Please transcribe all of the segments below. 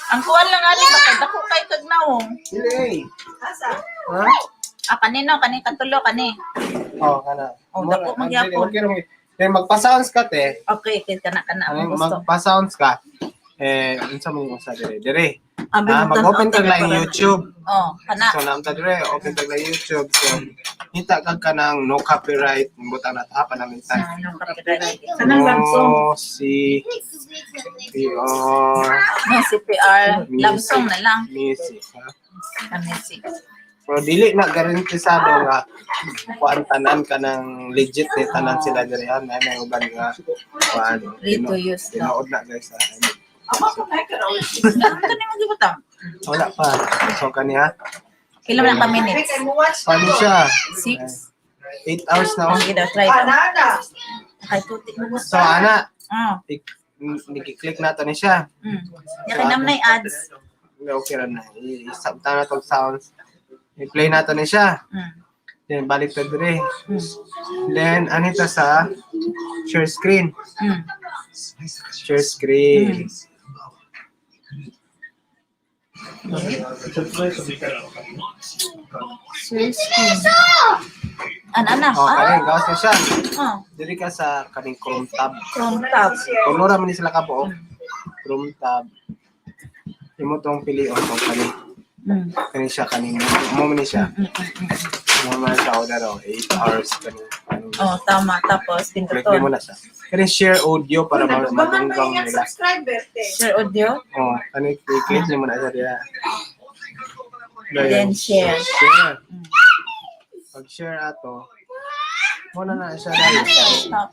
Ang kuwan lang ali bakit ako kay kagnaong. Dili. Asa? Ha? Kanino kani katulo kani. Oh, kana. Oh, dako magyapon. Okay, then magpa-sounds ka te. Okay, kana Ano, gusto. magpa-sounds ka. Unsa mo yung sa dire? Abi Mag-open ka lang YouTube. Oh, kana. So, naamta dire, open ka lang YouTube. So, hita ka ng no copyright. Butang na tapan namin tan. Anong copyright? Kanang langsung. CPR. No, CPR. Langsung na lang. Music, ha? Music. Pero dili na garantisado nga kuan tanan ka ng legit ni tanan sila diri ha na may uban nga kuan Free to use, no? tinood na guys ha. Ako ko may karaw. Kani mo gibutang? Wala pa. So kaniya Kailan na ka minutes? Kay mo watch paano siya 6. 8 hours na oh. Sige daw, try daw. Panada. Kay tuti mo gusto. So ana Oh. niki-click na to ni siya. Yakinam na yung ads. Okay ra na. I-stop na tong sounds. I-play na to ni siya. Then balik to dire. Then anita sa share screen. Share screen. Ana. Oh, kani gawas na siya. Oh. Diri ka sa kaning Chrome tab. Chrome tab. Kuno ra man ni sila ka po. Chrome tab. Imo tong pilion tong kaning. Kani siya kaning mo man ni siya. Mo man siya order 8 hours kaning. Oh, tama. Tapos Click pinduton. mo na siya. Kani share audio para madunggang Mga nila. subscriber te. Share audio. Oh, kani click mo na siya diya. Then share. Share. Pag-share ato, muna na siya dahil. Stop.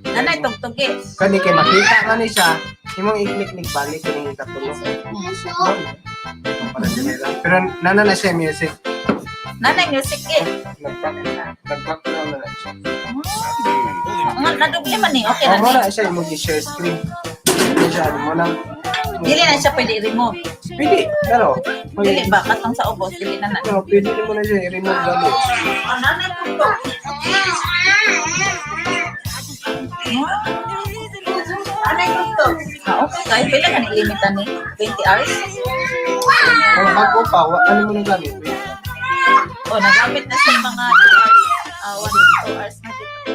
Nanay, tugtugi. Kani kay makita nga ni siya, imong i-click balik kini katulong. Para din lang. Pero nana na siya music. Nanay, music eh. Nag-background na siya. Nadugli man eh. Okay Oh, na wala eh. siya imong i-share screen. Hindi siya mo nang Dili na siya pwede i-remove. pwede, pero Dili ba? Katong sa ubos. Dili na na. pero pwede mo na siya i-remove dali. Anana to. Anay to. Okay. Kahit pila ka nilimitan ni 20 hours. Kung bago pa, ano mo na gamit? O, nagamit na siya mga 2 hours. 1 to 2 hours na dito.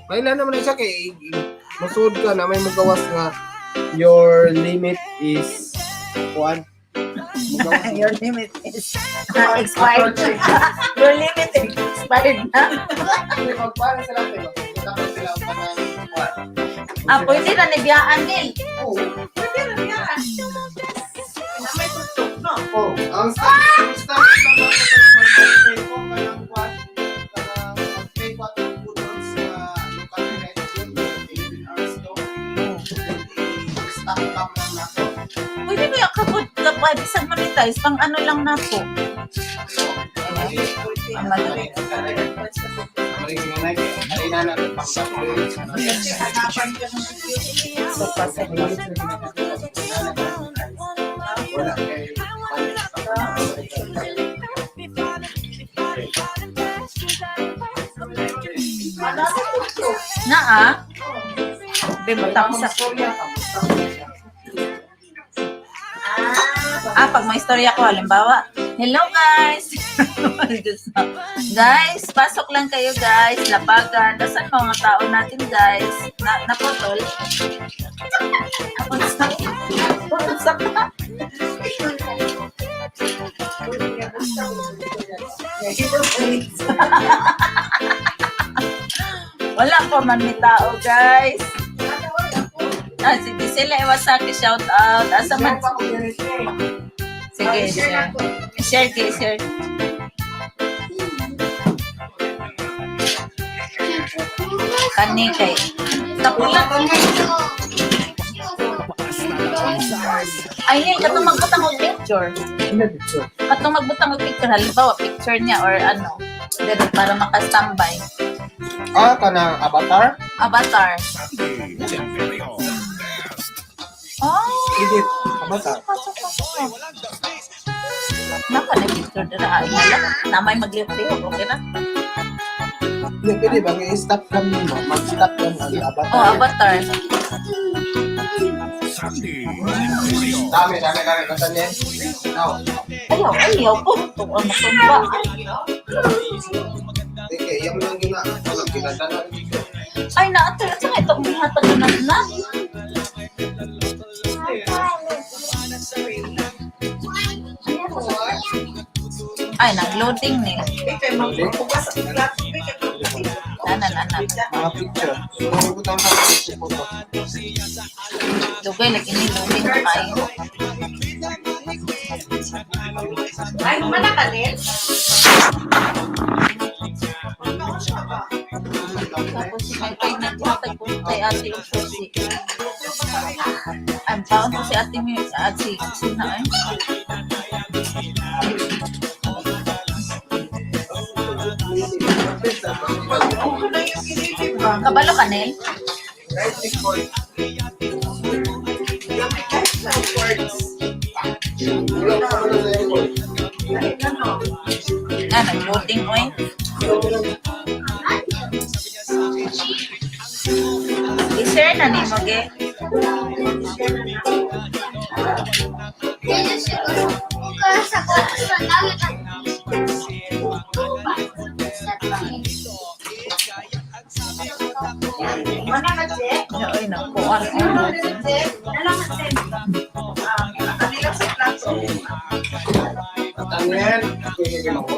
Kailan naman na siya kay masud ka na may magawas nga your limit is 1. Your limit is expired. Your limit is expired na. Para sila pero dapat sila ang Pwede na nibiyaan din. Pwede na yan. May tutok no. Oh, ang start Pwede ba yung kapod kapag isang monetize pang ano lang na po. Ang madali. So, pasok. Na bibutang sa pag may istorya ko, halimbawa, hello guys! Guys, pasok lang kayo guys, labagan. Nasaan mga tao natin guys? Naputol? Punsak na. Wala pa man may tao guys. Sige sila Iwasaki, shout out. Asa man? Sige, share. Share. Kani kay. Tapulan. Ay, katong magbutang og picture. Katong magbutang og picture, halimbawa picture niya or ano, dito para maka-standby. Kanang avatar? Avatar. Oh, Edit. Avatar. naka na picture dira ay hala. Namay maglihok-lihok, okay na. Hindi, pwede ba? I-stop cam mo. Mag-stop cam ang Oh, avatar. avatar. Dami. Katanyan. Now, Ayaw po. Ito ang matumba. okay, yung lang ginadala. Ay, naato. At saka itong bihatag na. Ay, nag-loading ni. Ikay magpugas ang plato. Ikay magpugas. Nanan. Mga picture. Kung butang sa picture po to. Dugay, lagi ni loading na kayo. Ay, mana ka din? Tapos si Maypay naghatag po kay ate yung susi. Ang paon ko si ate mi at si na eh. Ako na yung kinitip ba? Kabalo ka, Nel? Right, next point. Guys, na words. Wala pa pala sa airport. Ay, ano? Nag-loading ko eh. I-share na ni mo, ge. Mana ka, Che? Ay, nakuha. Ano na, Che? Nalang ka, Che? Kanila sa plato. Katanyan.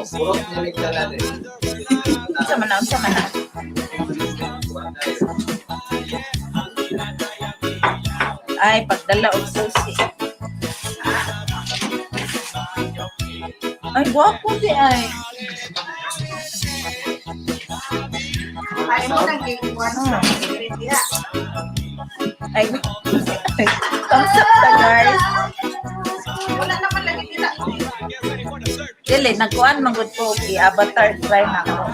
Purot niya nagdala din. Unsa man na. Ay, pagdala og susi. Ay, guwapo di ay. Ay, mo nang giwan sa India. Ay, thumbs up ta, guys. Wala naman lagi nila. Dili, nagkuhan manggod ko. I-avatar, try na ako.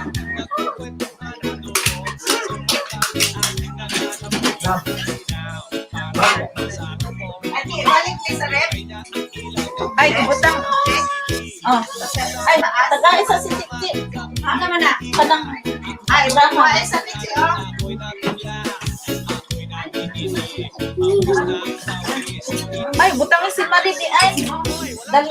Ati, balik ni sa rep. Ay, ibutang. Oh. Ay, taga isa si Titi. Ano man na? Kanang, Ay, bako ay sa Titi, oh. ay, butang si Marie di ay. Dali.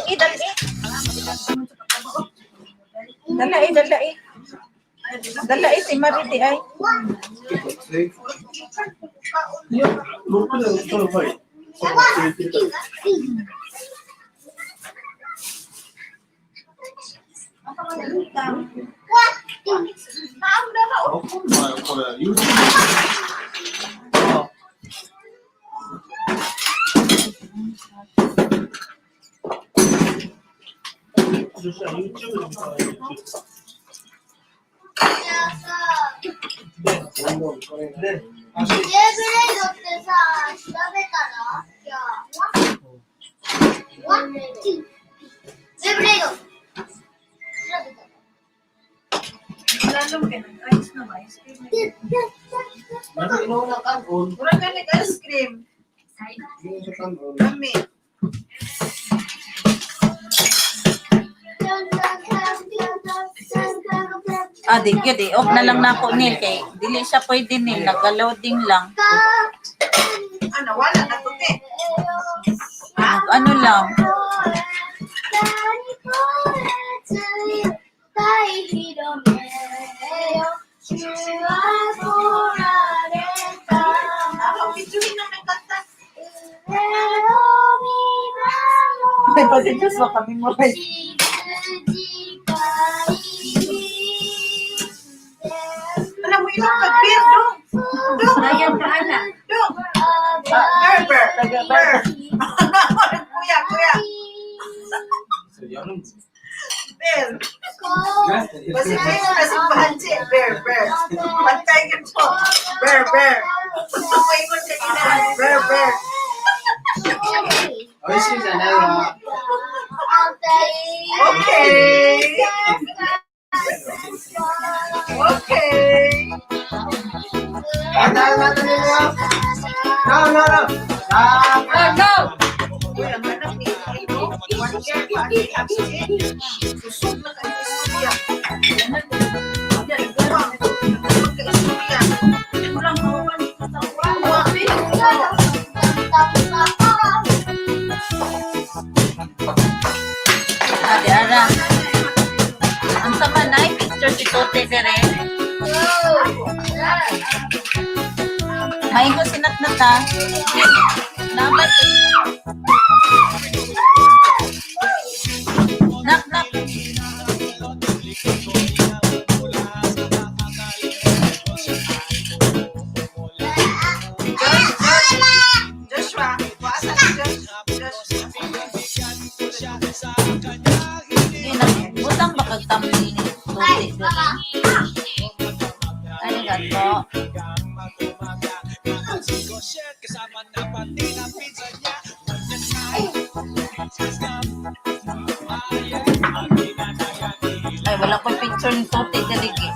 Dali si Marie di ay. Lalong ka ng ice na ba? Ice cream. Mura ka nag-ice cream. Kami. Di yun, off na lang na ako nil kay dili siya pwede nil, nag-loading lang. Ano, wala na tuti. Ano lang. Ako, pituhin na ng kanta. Ay, pwede just mo kami mo rin. Alam mo yun, pag-beer, dong. Dong. Ayan ka, Ana. Dong. Berber. Berber. Kuya. Ber. Kasi kayo na si Panche. Ber. Pantay ka to. Ber. May mo siya kinahan. Ber. Okay. Go! Kuya, manang ni Ino. 1 year pa ni Absi. Susog na kayo istorya. Yan, gawa mo. Maingo sinat na ta. Nabat. Nak, nak. Joshua, wasa si Hindi na. Butang baka tamli ni Tuti. Ano nga to? Ay, wala ko picture ni Tuti daligi.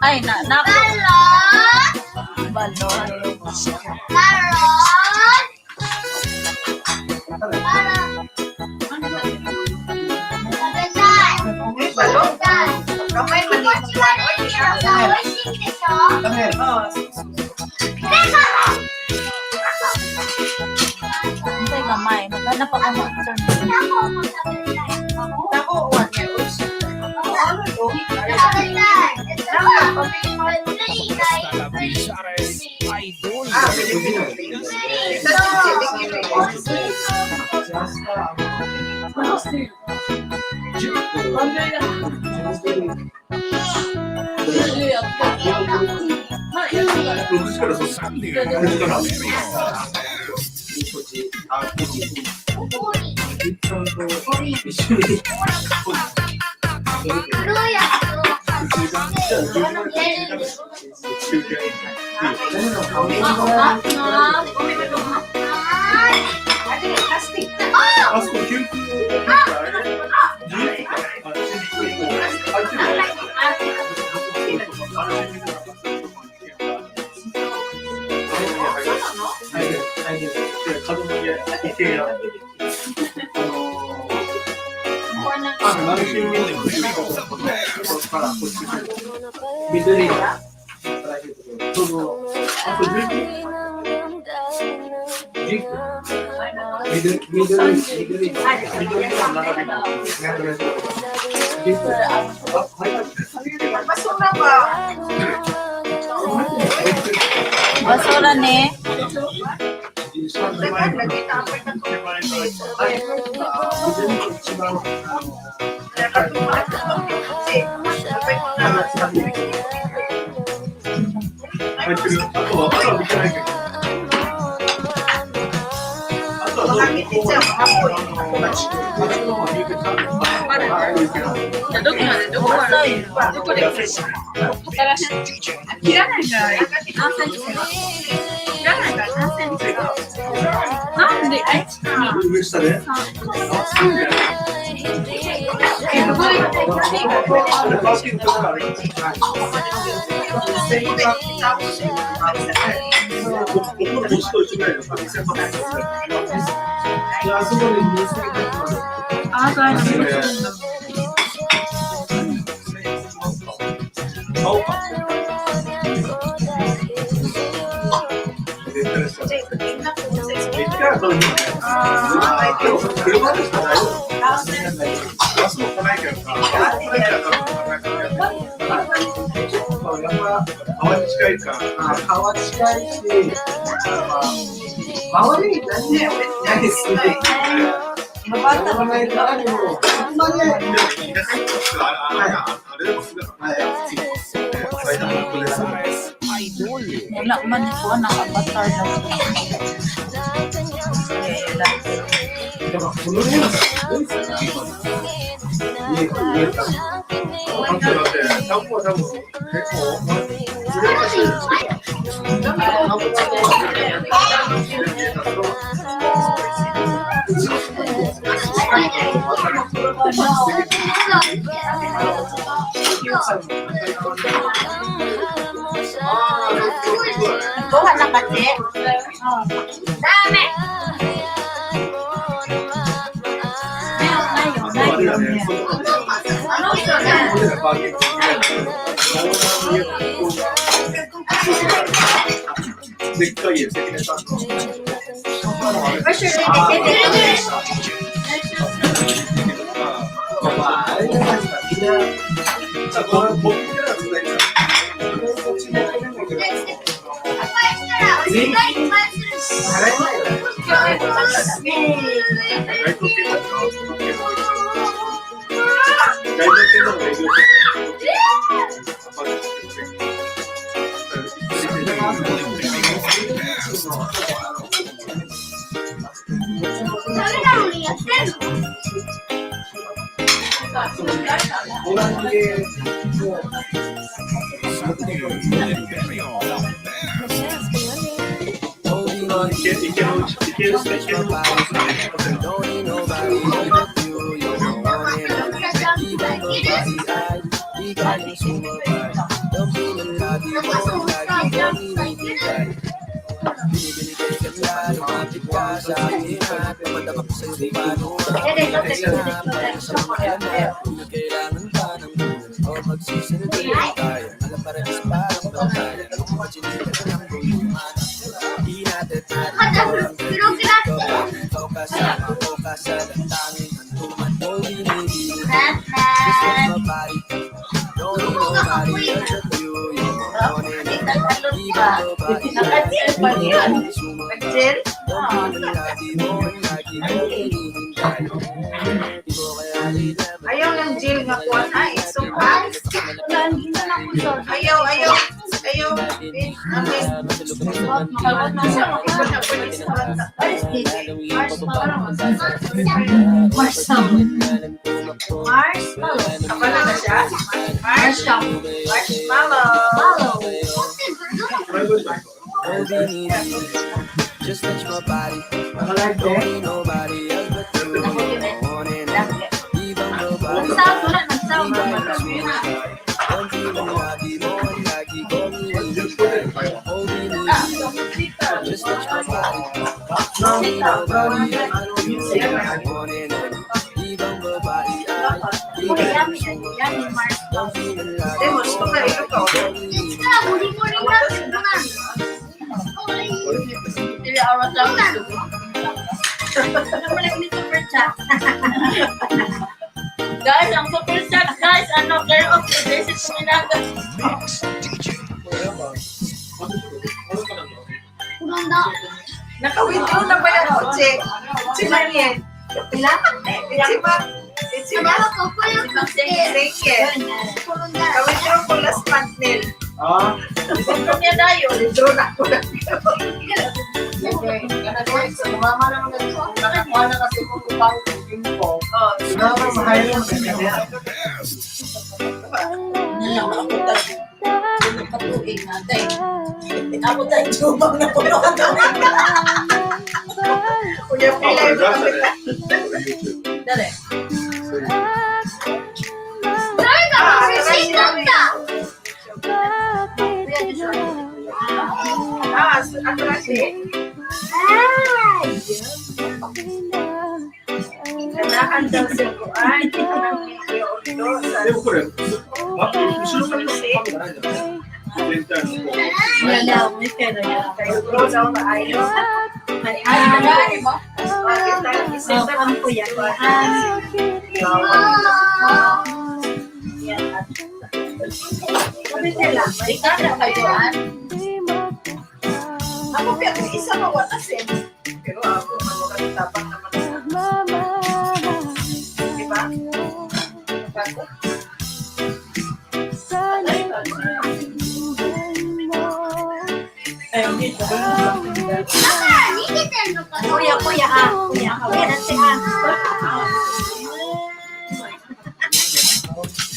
Ay, na balon. balon. Kamay man ni Antay gamay. Maghanap ako ng picture ni Ako, what? Ano to? Basura ba? basura ni. Lagi tapay na to. Wala man ito ang avatar na Kuha na kasi. Dami! Ano ito na? Where's your lady? Ayaw ng Jill nga kuha na. It's so hot. Ayaw. Kapala na siya? Marshmallow. Just touch my body. Don't need nobody else but you. Morning, even nobody. Don't even lagi mo lagi ko just touch my body. Don't need nobody else but you. Morning, even nobody. Don't even lagi. Guys, ang super chat, guys, ano, girl of the day, si Tuminaga. Naka-withdraw na ba yung kotse? Si Mariel. Si Rachel. Naka-withdraw ko last month nil. Withdraw niya tayo. Withdraw na ko lang. Mama naman nito. Nakakuha na kasi kung upang info. Patuig natin. Ako tayo tumang na puno. Kuya Pilay mo kami. Dali. Ako na siya. Kailangan daw siya ko. Ay, hindi ko nang video ulo. Kayo bro daw na ayaw. Ay, mo? Bakit tayo isip ang kuya ko? Sabi nila, Ikaw na kayuan. ako kaya kung isa mawatasin. Pero ako, magkakatapang naman na. Diba? Ako.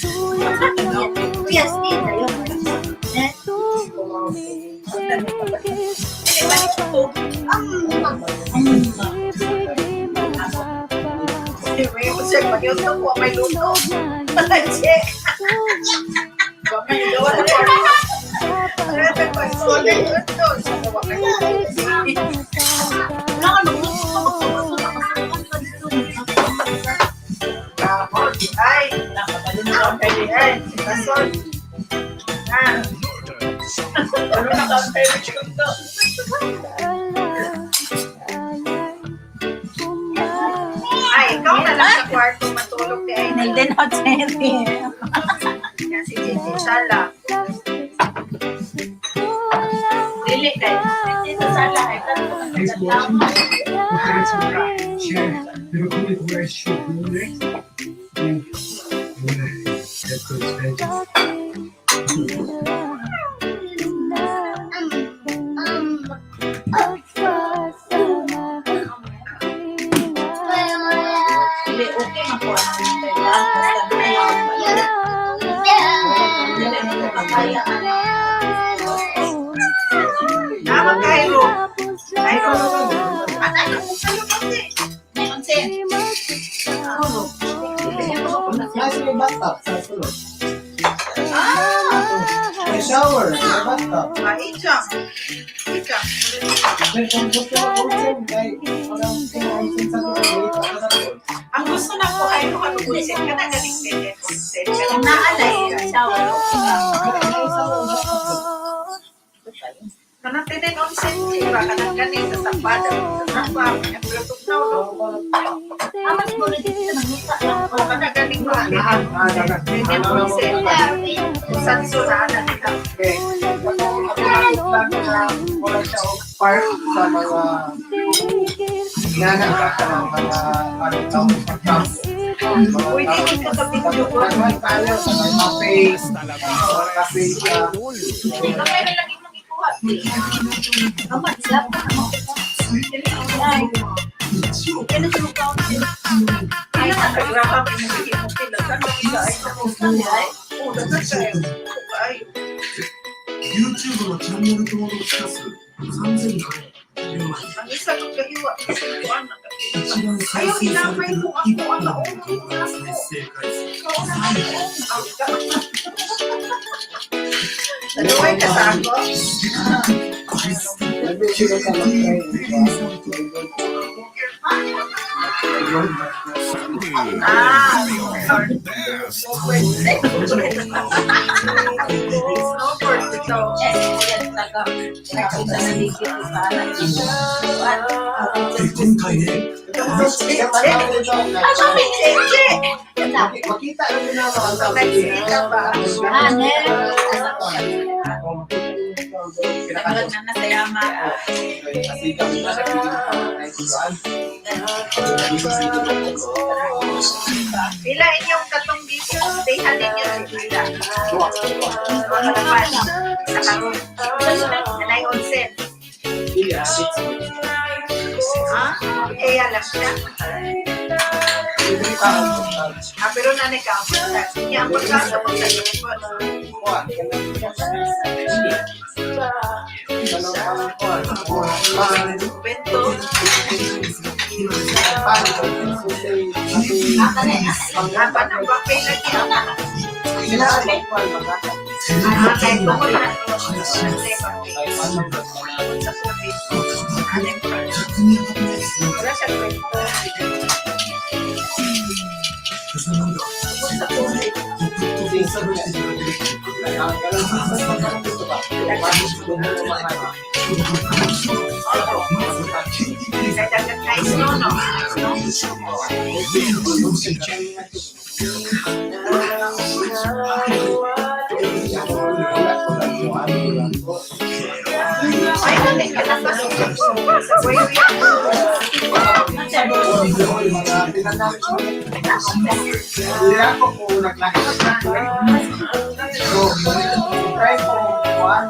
Kuya, nanti Kuya, stay tayo. May usir, pag-iusap ko, may luto. Che. May luto. May luto. Ay, nakapalunod kayo yan. Rason. Ano na kang kayo Ay, ikaw na lang sa kwarto matulog kay Ay. Nilden hot cherry. Yan si Gigi Sala. Dili kay Gigi Sala ay tanong ang kasama. Pero come come esce pure ecco Dili okay man po ang pera. Basta dili nila makaya. Tama kayo. Kayo. Ano mo kayo kasi? Ngayon sin. Nasa may bathtub, sa sulod. May shower, may bathtub. Ichang. Ichang. Then kung gusto mo onsen, kay parang onsen sa sulod. Ang gusto na ko ay makatubusip ka na galing din. Kung naalay, shower. Manatinin on sentira ka ng galing sa sapada. Sa sapada. Ang bluetooth na ulo. Amas mo rin dito ng muka. O ka na galing ba? Hindi on sentira. Sa surana nila. Okay. Wala siya o park sa mga ginagawa ng mga parang Pwede din ka sa video ko. Nagman tayo sa may cafe, cafe siya. Kamay na lang yung ikuha. Amat, slap ka naman. Ay. Kaya sa mukha ko na. Ay, nakagrapa may nagiging mo sila. Saan mo isa ay sa mukha niya ay? Oo, dapat siya ay. Ay. YouTube のチャンネル登録者数3000人 Ang isa ko kahiwa. Isa ko anak. 一番再生されている一本の動画再生回数 Naluway ka sa ako? Nag-video ka lang tayo. Snowboard ito. Nakita na dito sa anak. 今回ね Makita lang din ako ang Nagsika ba? Nagulog na na sa yama. Pila inyong katong dito. Stay halin nyo si Pila. Mga naman. Sa karoon. Nanay onsen. Ha? Kaya lang siya. Pero nanay ka. Hindi ang pagkasa mo sa iyo. Bento. Apa nang papel lagi? Kahit ko mo lang. Wala siya kwento. Dagat na isno, no? Ay, nalik ka na pasok. Hindi ako po naglakit na. So, try ko one.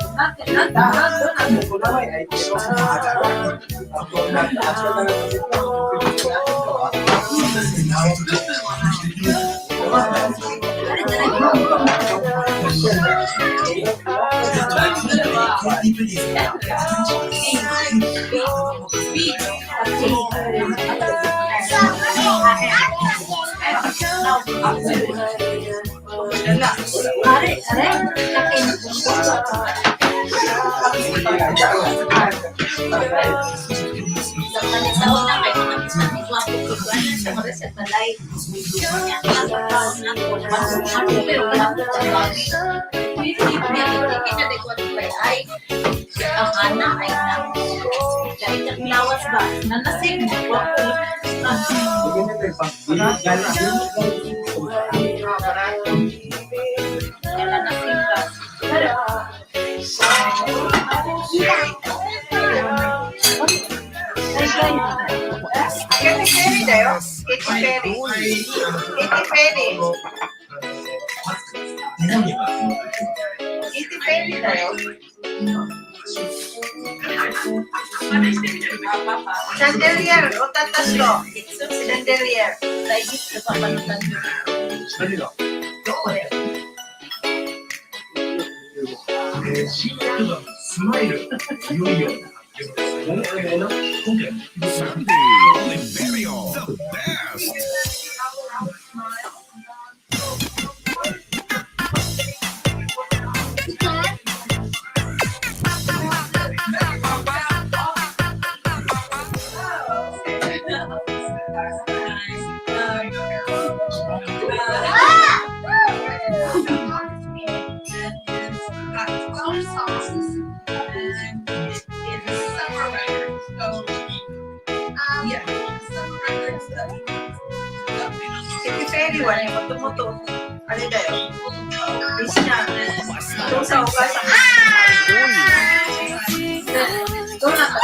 Dahan doon ang mukulaway ay pero sa mahalaga. Ako nag-aso na lang dito. Pero wala ko Kinadequalify ay ang anak ay na. Kahit ang lawas ba? Nanasig mo po. Nanasig ba? Katy Perry da yo. Katy Perry. Katy Perry. Katy Perry da yo. Chandelier. O tatas ko. Chandelier. Dahil sa papanutan nyo. Oliverio, the best. Katy Perry, wala yung muto-muto. Ano da yo? Bis na. Itong sa ugas. Ito na ka.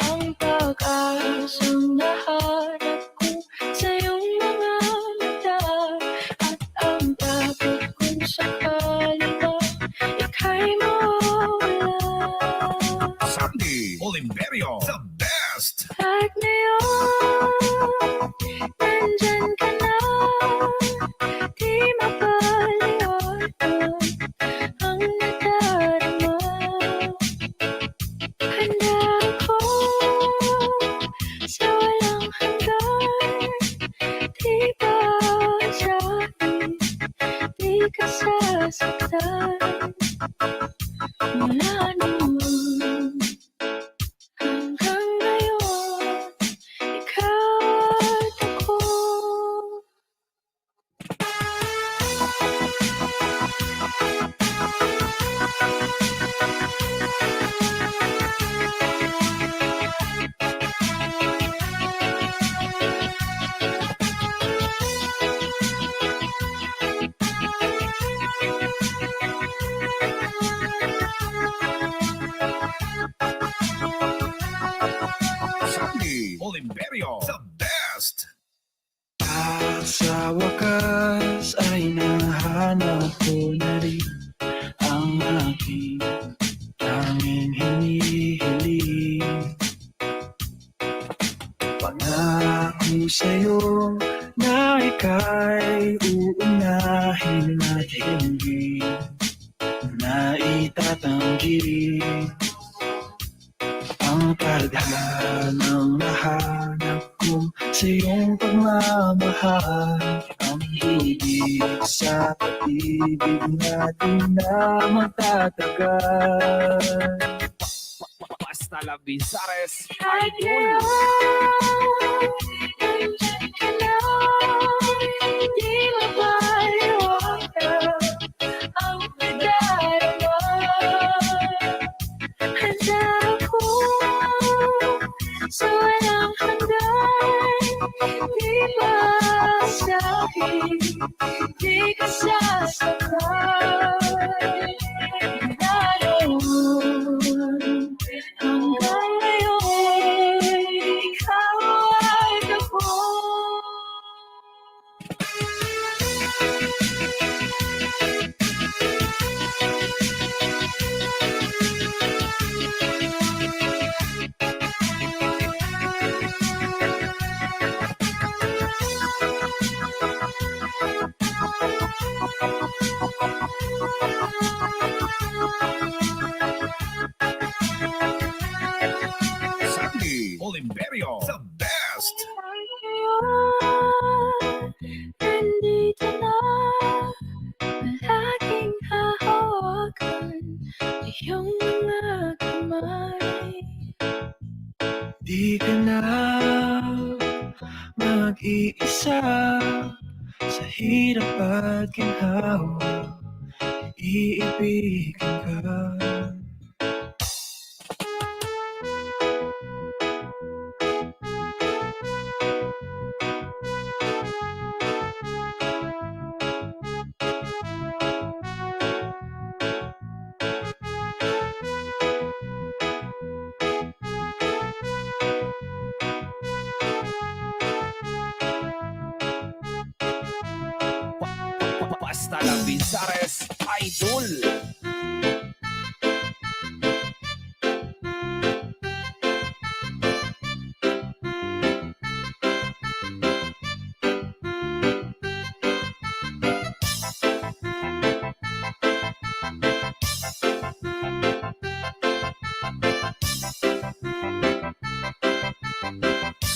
Ang pag-asang nahanap ko sa iyong mga mata at ang takot kung sakali ba ika'y mawala. Sandy Oliverio, the best. Kahit ngayon, nandyan ka na, di mapaliwanag ang nadarama. Handa ako sa walang hanggan, di ba sa'kin, di ka sasaktan. Mula noon hanggang ngayon, ikaw at ako. Sandy Oliverio, the best. At sa wakas ay nahanap ko na rin ang aking tanging hinihiling. Pangako sa'yo na ika'y uunahin at hindi na itatanggi ang tadhanang nahanap ko sa iyong pagmamahal. Ang higit sa pag-ibig natin na magtatagal. Basta la Bizares. Kahit ngayon, nandyan ka na, di mapaliwanag ang nadarama. Handa ako sa walang hanggan, di ba sa'kin, di ka sasaktan. Naroon hanggang ngayon, ikaw at ako. Sandy Oliverio, the best. Di ka na mag-iisa sa hirap at ginhawa, iibigin ka. Basta lang Binsares Idol.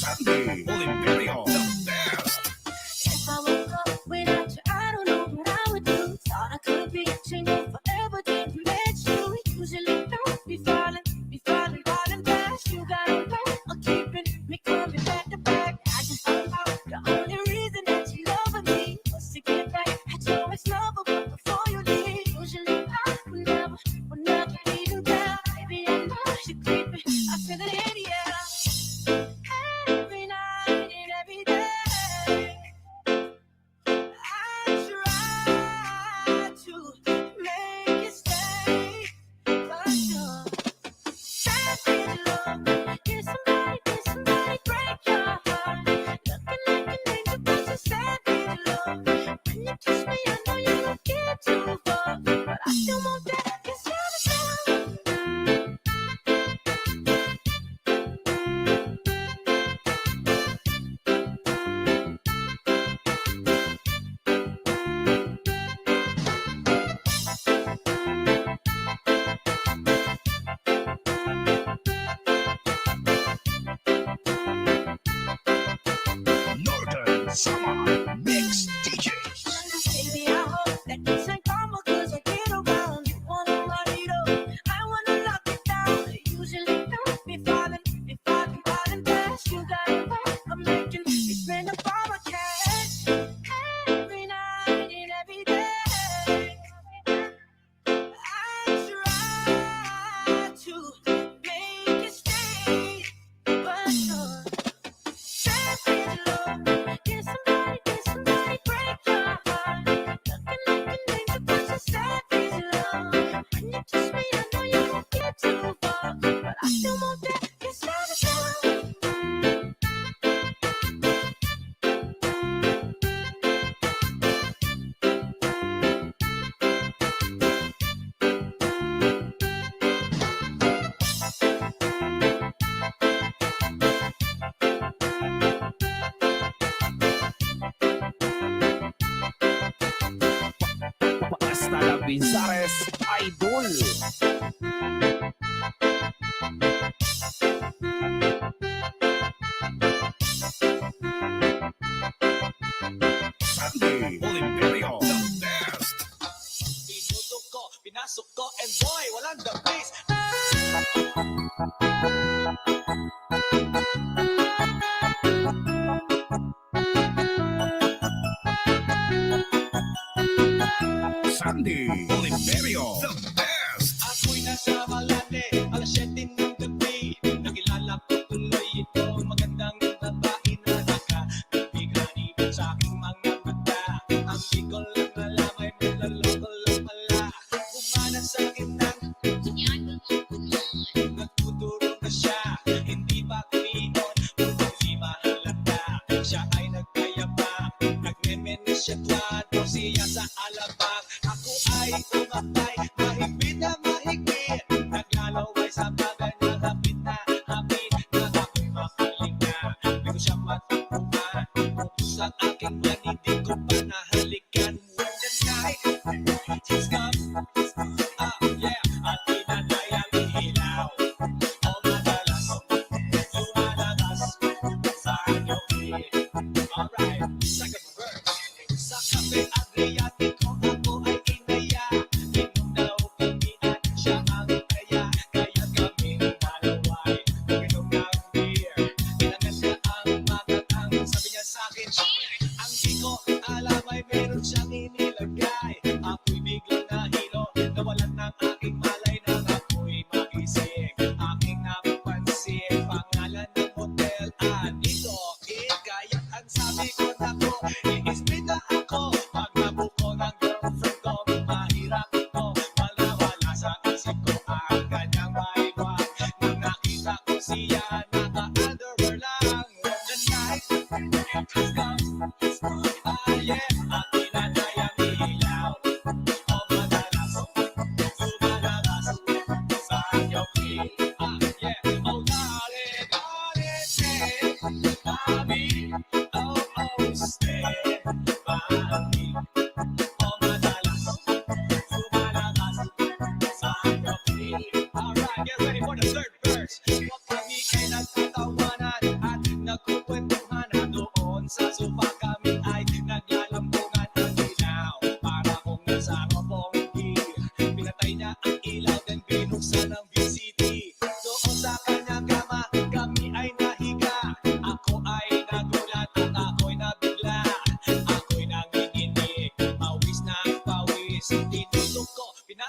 Sandy Oliverio, the best. If I woke up without you, I don't know what I would do. Thought I could be single forever, didn't let you. Usually don't be falling fast. You got a way of keeping me coming back to back. I just found out the only reason that you love me was to get back at your ex-lover, but before you leave, usually I would never leave you down. Baby, I know you're creeping. I feel it in the air. Every night and every day, I try to make you stay, but you're sad in love. Can somebody break your heart? Looking like an angel, but you're sad in love. When you kiss me, I know you don't get too far, but I still want that. Yes, you're the sound. Northern Summer Mix DJs. Baby, I hope that this ain't karma, 'cause I get around. You wanna run it up, I wanna lock it down. Usually don't be falling fast. You got a way of making me spend a bomb of cash. Every night and every day, I try to make you stay, but you're sad in love. Can somebody break your heart? Looking like an angel, but you're sad in love. When you kiss me, I know you won't get too far, but I still want that. Yes, you're the sound. Basta lang Binsares Idol. Sandy Oliverio, the best. Pinutok ko, pinasok ko, and boy, walang the face. Sandy Oliverio, the best. Ako'y nasa Malate, alas 7 ng gabi. Nakilala ko tuloy ito, magandang babae na nakabighani sa aking mga mata. Ang di ko lang alam ay nilaloko lang pala. Umana sa akin ng nagtuturo na siya, hindi pa kuminon, hindi mahalata. Siya ay nagpayabang, nagmemenes siya tuwado siya sa alabang. Ako ay umatay, mahigpit na mahigpit. Naglalaway sa bagay na hapit na hapit. Na ako'y makalinga, di ko siya matutupan. Utos ang aking man, hindi ko pa nahalikan. When the night has come, yeah, at pinatay ang ilaw. O madalas, lumalabas sa inyong alright, second verse. Sa kape Adriatico ako ay inaya.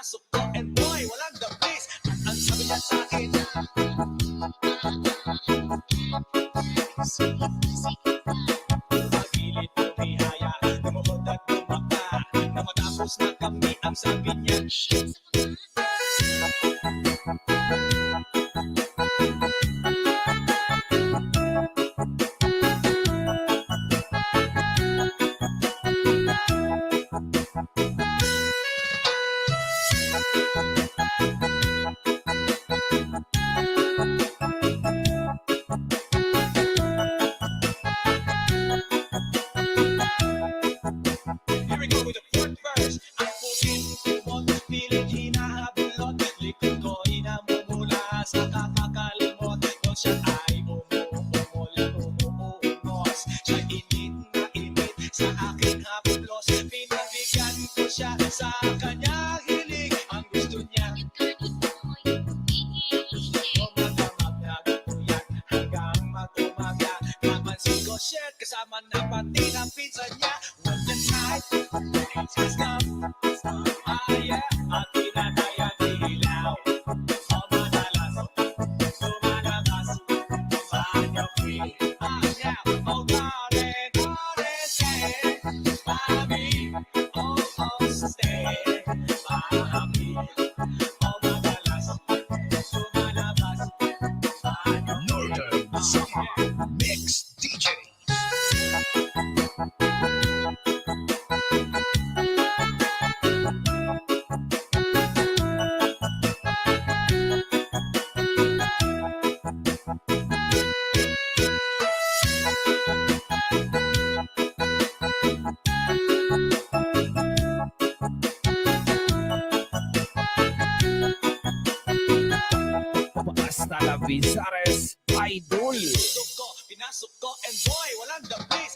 pinasok ko and boy, walang the place. At ang sabi niya sa akin, pagilid ko bihaya, lumuhod at lumaka. Na matapos na kami, ang sabi niya, here we go with the fourth verse. Ako din kumot, pilit hinahabulot. Likod ko inamumula sa kakakalimot. Kung siya ay umungos, siya init na init sa aking haplos. Pinabigyan ko siya sa kanya hiling. Ang gusto niya, magdamag-nagatuyan hanggang mag-umaga. Mamansin ko shit, kasama na pati ng pizza niya. When the night has come, yeah, at pinatay ang ilaw. O madalas, lumalabas, panyawi. Yeah, oh God, say, mami, stay, mami. O madalas, lumalabas, panyawi. Northern Summer Mix DJ. Basta la Vizares Idol. Pinasok ko, and boy, walang the place.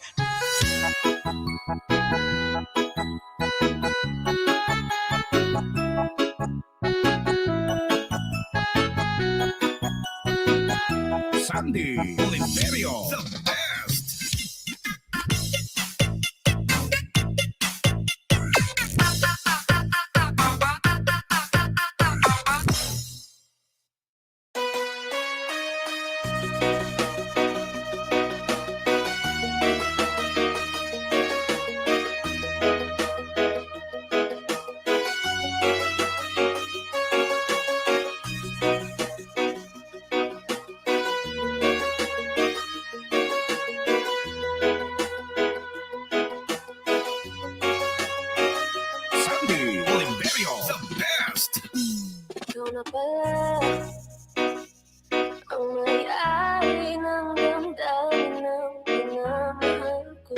Sandy Oliverio, the best. Sandy Oliverio, the best. Ikaw na pala ang may-ari ng damdamin ng pinamahal ko.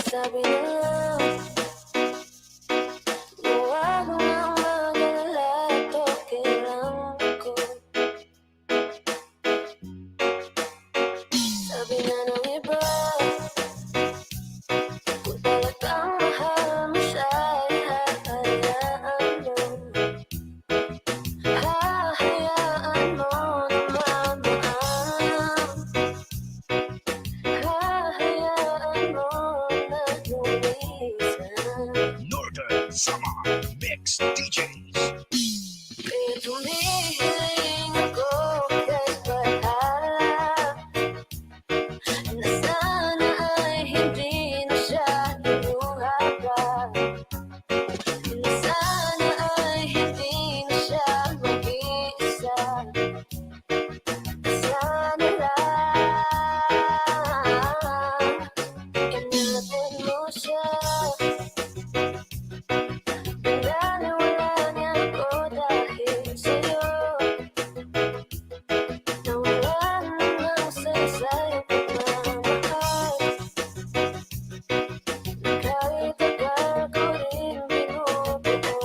Sabi na lang na wag nang mag-alala at okay lang ako. Sabi na ng iba, kung talagang mahal mo siya, hahayaan mo. Hahayaan mo na mamaan. Hahayaan mo na lumisan. Northern Summer Mix DJs. Kaya tumihiling ako kahit bahala, na sana ay hindi na siya luluha pa. Na sana ay hindi na siya mag-iisa. Sana lang inatid mo siya. Pinaniwala niya ako dahil sa'yo. Nawalan ng saysay ang pagmamahal. Kahit tagal ko rin binubuo.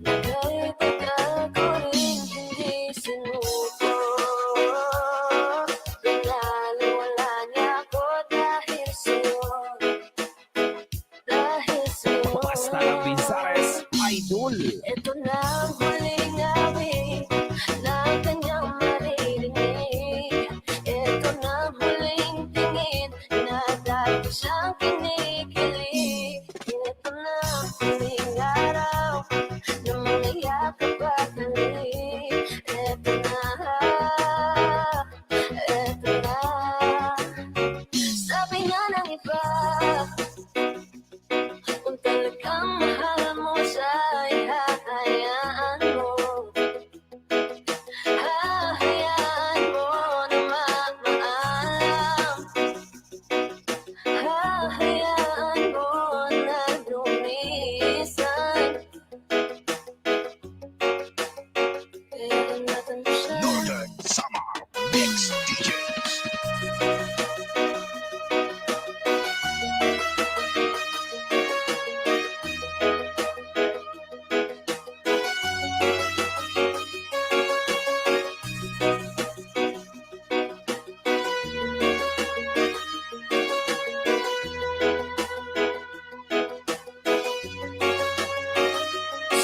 Kahit tagal ko rin hindi sinuko. Pinaniwala niya ako dahil sa'yo. Dahil sa'yo. Basta la Vizares Idol. Ito na ang huling awit na kanyang maririnig. Ito na ang huling tingin na dahil siyang kinikilig. Ito na ang huling araw na mga yakap at halik. Ito na, ito na. Sabi nga ng iba, kung talagang mahal mo siya, ay hahayaan mo. Hahayaan mo na magmaalam. Hahayaan mo na lumisan. Kaya natin siya. Northern Summer Mix DJs.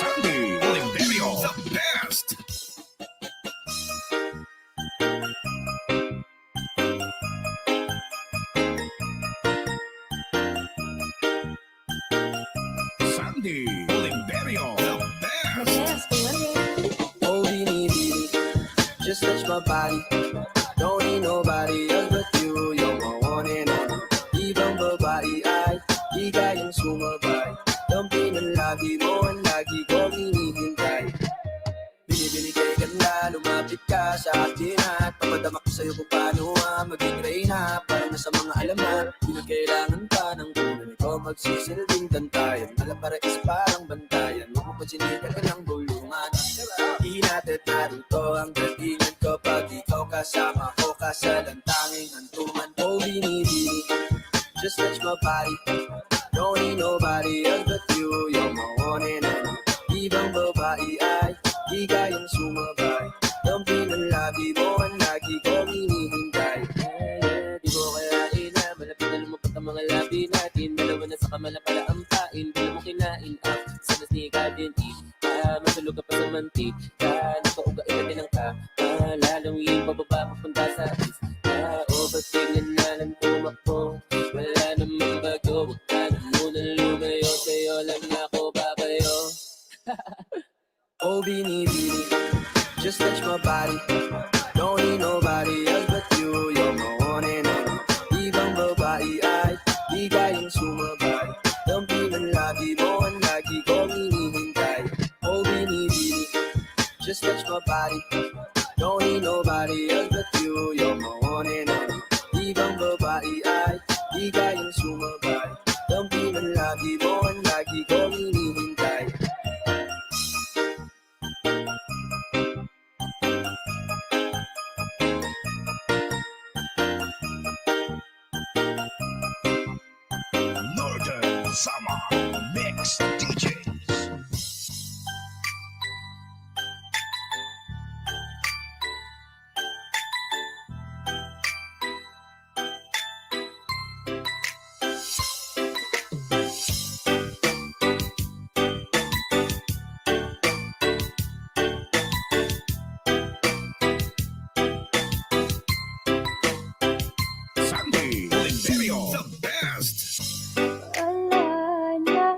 Sandy Oliverio, the best. Sandy Oliverio, the best. Oh, baby, just touch my body. Don't need nobody else but you. You're my one and only. Ibang babae ay di kayang sumabay. Dampi ng lagi mo ang lagi ko hinihintay. Binibili kay ganda, lumapit ka sa akin at papadama ko sa'yo kung paano maging reyna. Parang nasa mga alamat, di na kailangan pa ng kulay ko magsisilbing tantayan. Malaparais parang bantayan, huwag mo pansinitan ka ng bulungan. Di natin narito ang datingan ko pag ikaw kasama ko kasalantanging hantungan. Oh, binibini, just touch my body. Don't need nobody else but you. You're my one and only. Ibang babae ay di kayang sumabay. Dampi ng labi mo ang lagi ko hinihintay. Di mo kaya ina, malapit na lumapot ang mga labi natin. Dalawa na sa kamala pala ang pain. Di mo kinain up, sa nasika din matulog ka pa sa mantika. Nakauga ina din ang lalong yung bababa papunta sa east. O ba't tignan na lang tumakbo? Wala namang bago, huwag ka na munang lumayo. Sa'yo lang ako babayo. Oh, binibini, just touch my body. Don't need nobody else but you. You're my one and only. Ibang babae ay di kayang sumabay. Dampi ng lagi mo ang lagi ko hinihintay. Oh, binibini, just touch my body. Don't need nobody else but you. You're my one and only. Ibang babae ay di kayang sumabay. Dampi ng lagi mo ang lagi ko hinihintay. Northern Summer Mix DJs. Sandy Oliverio, the best. Wala na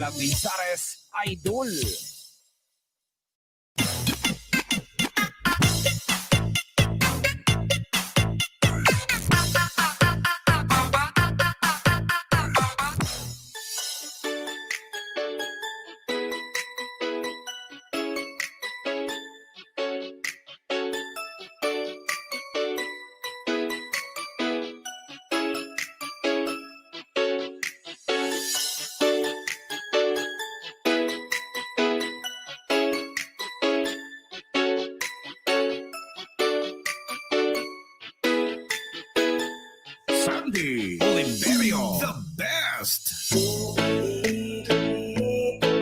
la Binzares Idol. Sandy Oliverio, the best.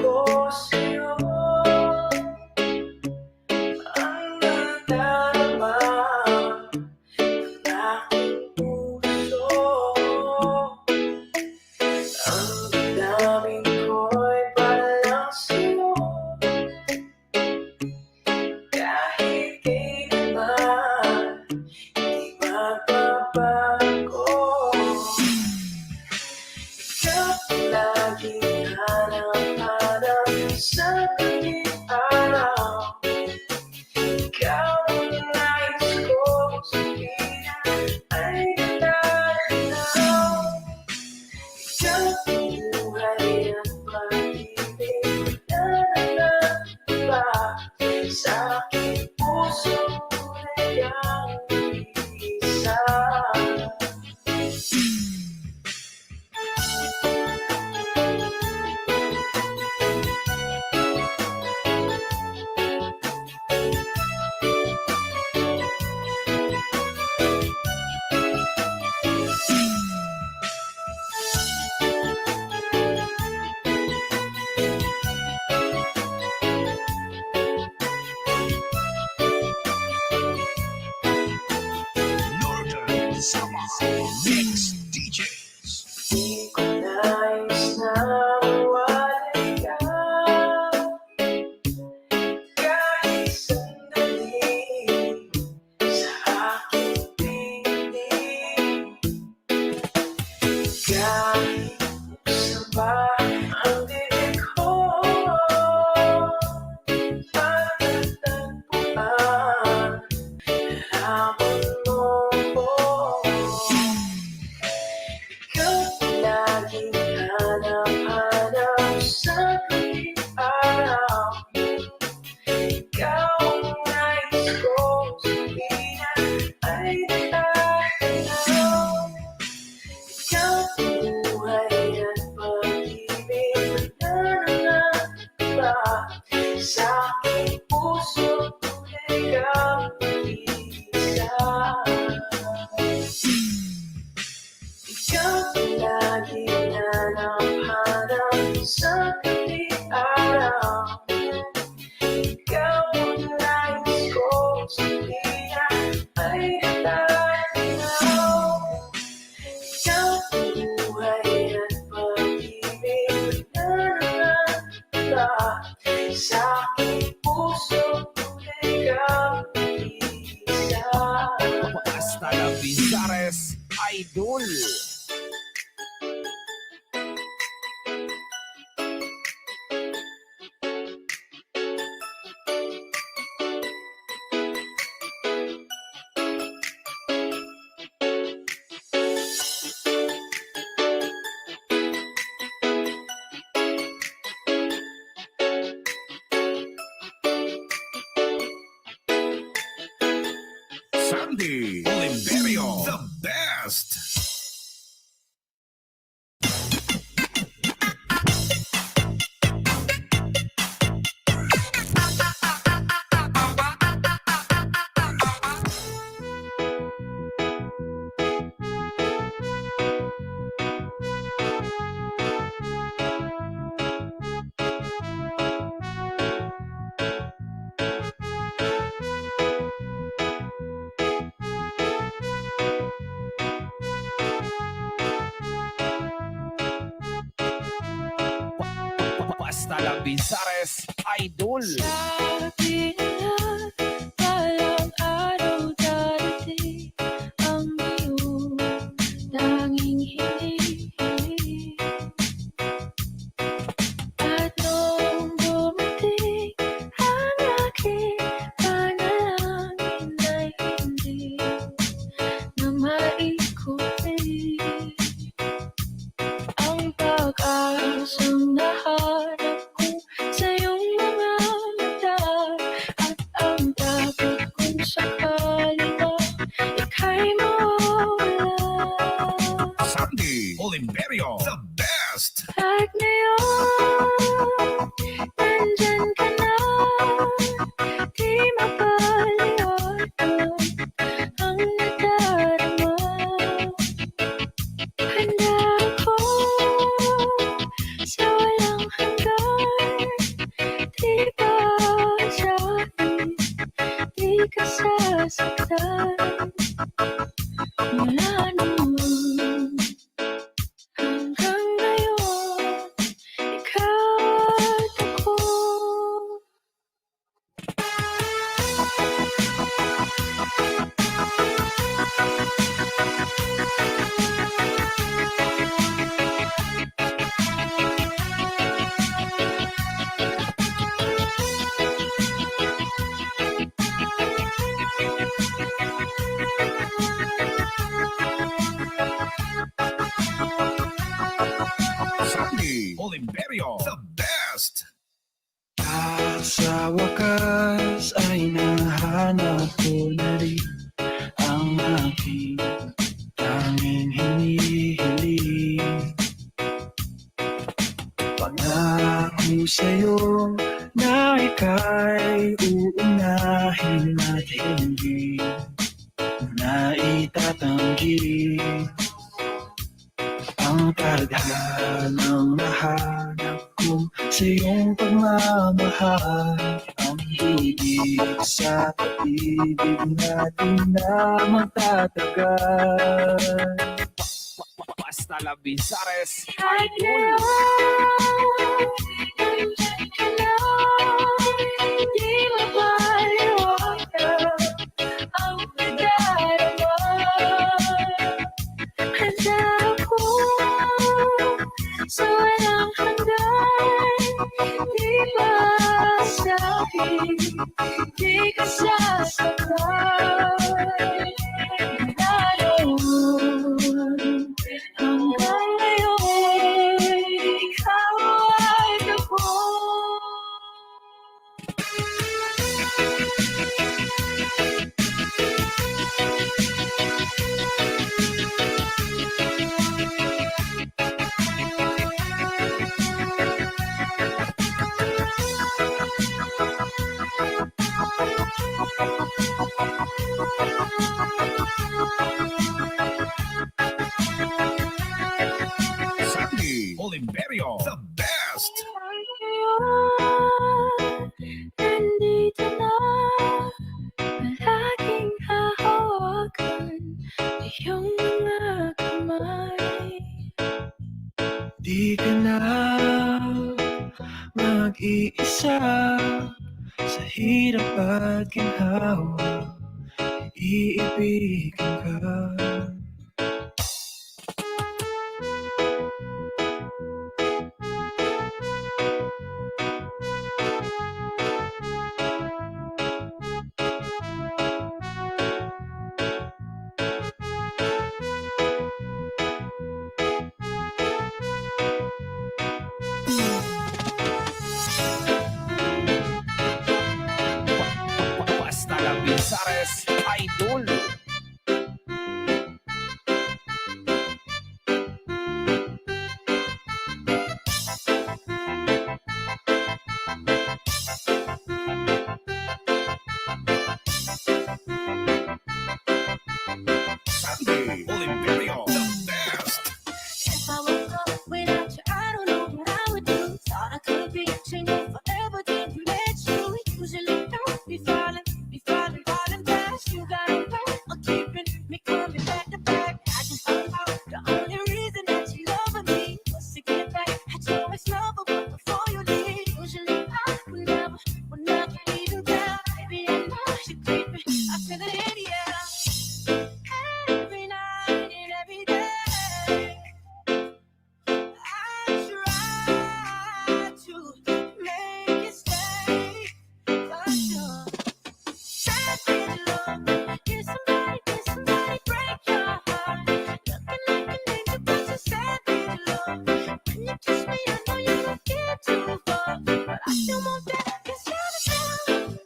Ko sa'yo ang nadarama ng aking puso. Ang damdamin ko'y para lang sa'yo. Kahit kailanman hindi magbabago. Ikaw laging hanap-hanap sa tuwing araw. Ikaw ang nais kong sabihin ay natanaw. Ikaw ang buhay at pag-ibig na naglalaba sa aking puso ay ang isa. Northern Sama Mix DJs. Di ko nais na mawalay ka kahit sandali sa aking piling. Kahit buksan ba ang bibig ko, matatagpuan hamon mo ko. Ikaw laging hanap-hanap sa tuwing araw. Ikaw ang nais kong sabihin ay natanaw. Ikaw ang buhay at pag-ibig na nangangamba sa aking puso, tunay kang isa. Ikaw laging hanap-hanap sa tuwing araw. Ikaw ang nais kong sabihin ay natanaw. Ikaw ang buhay at pag-ibig na nangangamba sa aking puso, tunay kang isa. Hasta la Binzares Idol. Sandy Oliverio, the best. Hasta la Binzares Idol. Sabi nila, walang araw darating ang iyong tanging hinihiling. Kahit ngayon, nandyan ka na, di mapaliwanag ang nadarama. Handa ako sa walang hanggan, di ba sa'kin, di ka sasaktan. Mula noon hanggang ngayon, ikaw at ako. Sandy Oliverio, the best. At sa wakas ay nahanap ko na rin ang aking tanging hinihiling. Pangako sa'yo na ika'y uunahin at hindi na itatanggi ang tadhanang nahanap ko sa iyong pagmamahal. Ang tubig sa pag-ibig natin na magtatagal. Basta la Bizares, Kahit ngayon, nandyan ka na, di mapaliwanag ang nadarama. Handa ako sa walang hanggan, di ba sa'kin, di ka sasaktan. Mula noon hanggang ngayon, ikaw at ako. Sandy Oliverio, the best. Ngayon, nandito na, palaging hahawakan iyong mga kamay. Di ka na mag-iisa sa hirap at ginhawa, iibigan ka. Basta la Bizares, idol. Sandy Oliverio, the best. If I woke up without you, I don't know what I would do. Thought I could be single forever, didn't let you. Usually don't be falling fast. You got a way of keeping me coming back to back. I just found out the only reason that you love me was to get back at your ex-lover, but before you leave, usually I would never even care. Baby, I know you're creeping. I feel it in the air. Every night and every day, I try to make you stay, but you're savage love. Get somebody, break your heart. Looking like an angel, but you're savage love. When you kiss me, I know you don't get too far, but I still want that. 'Cause you're the sound.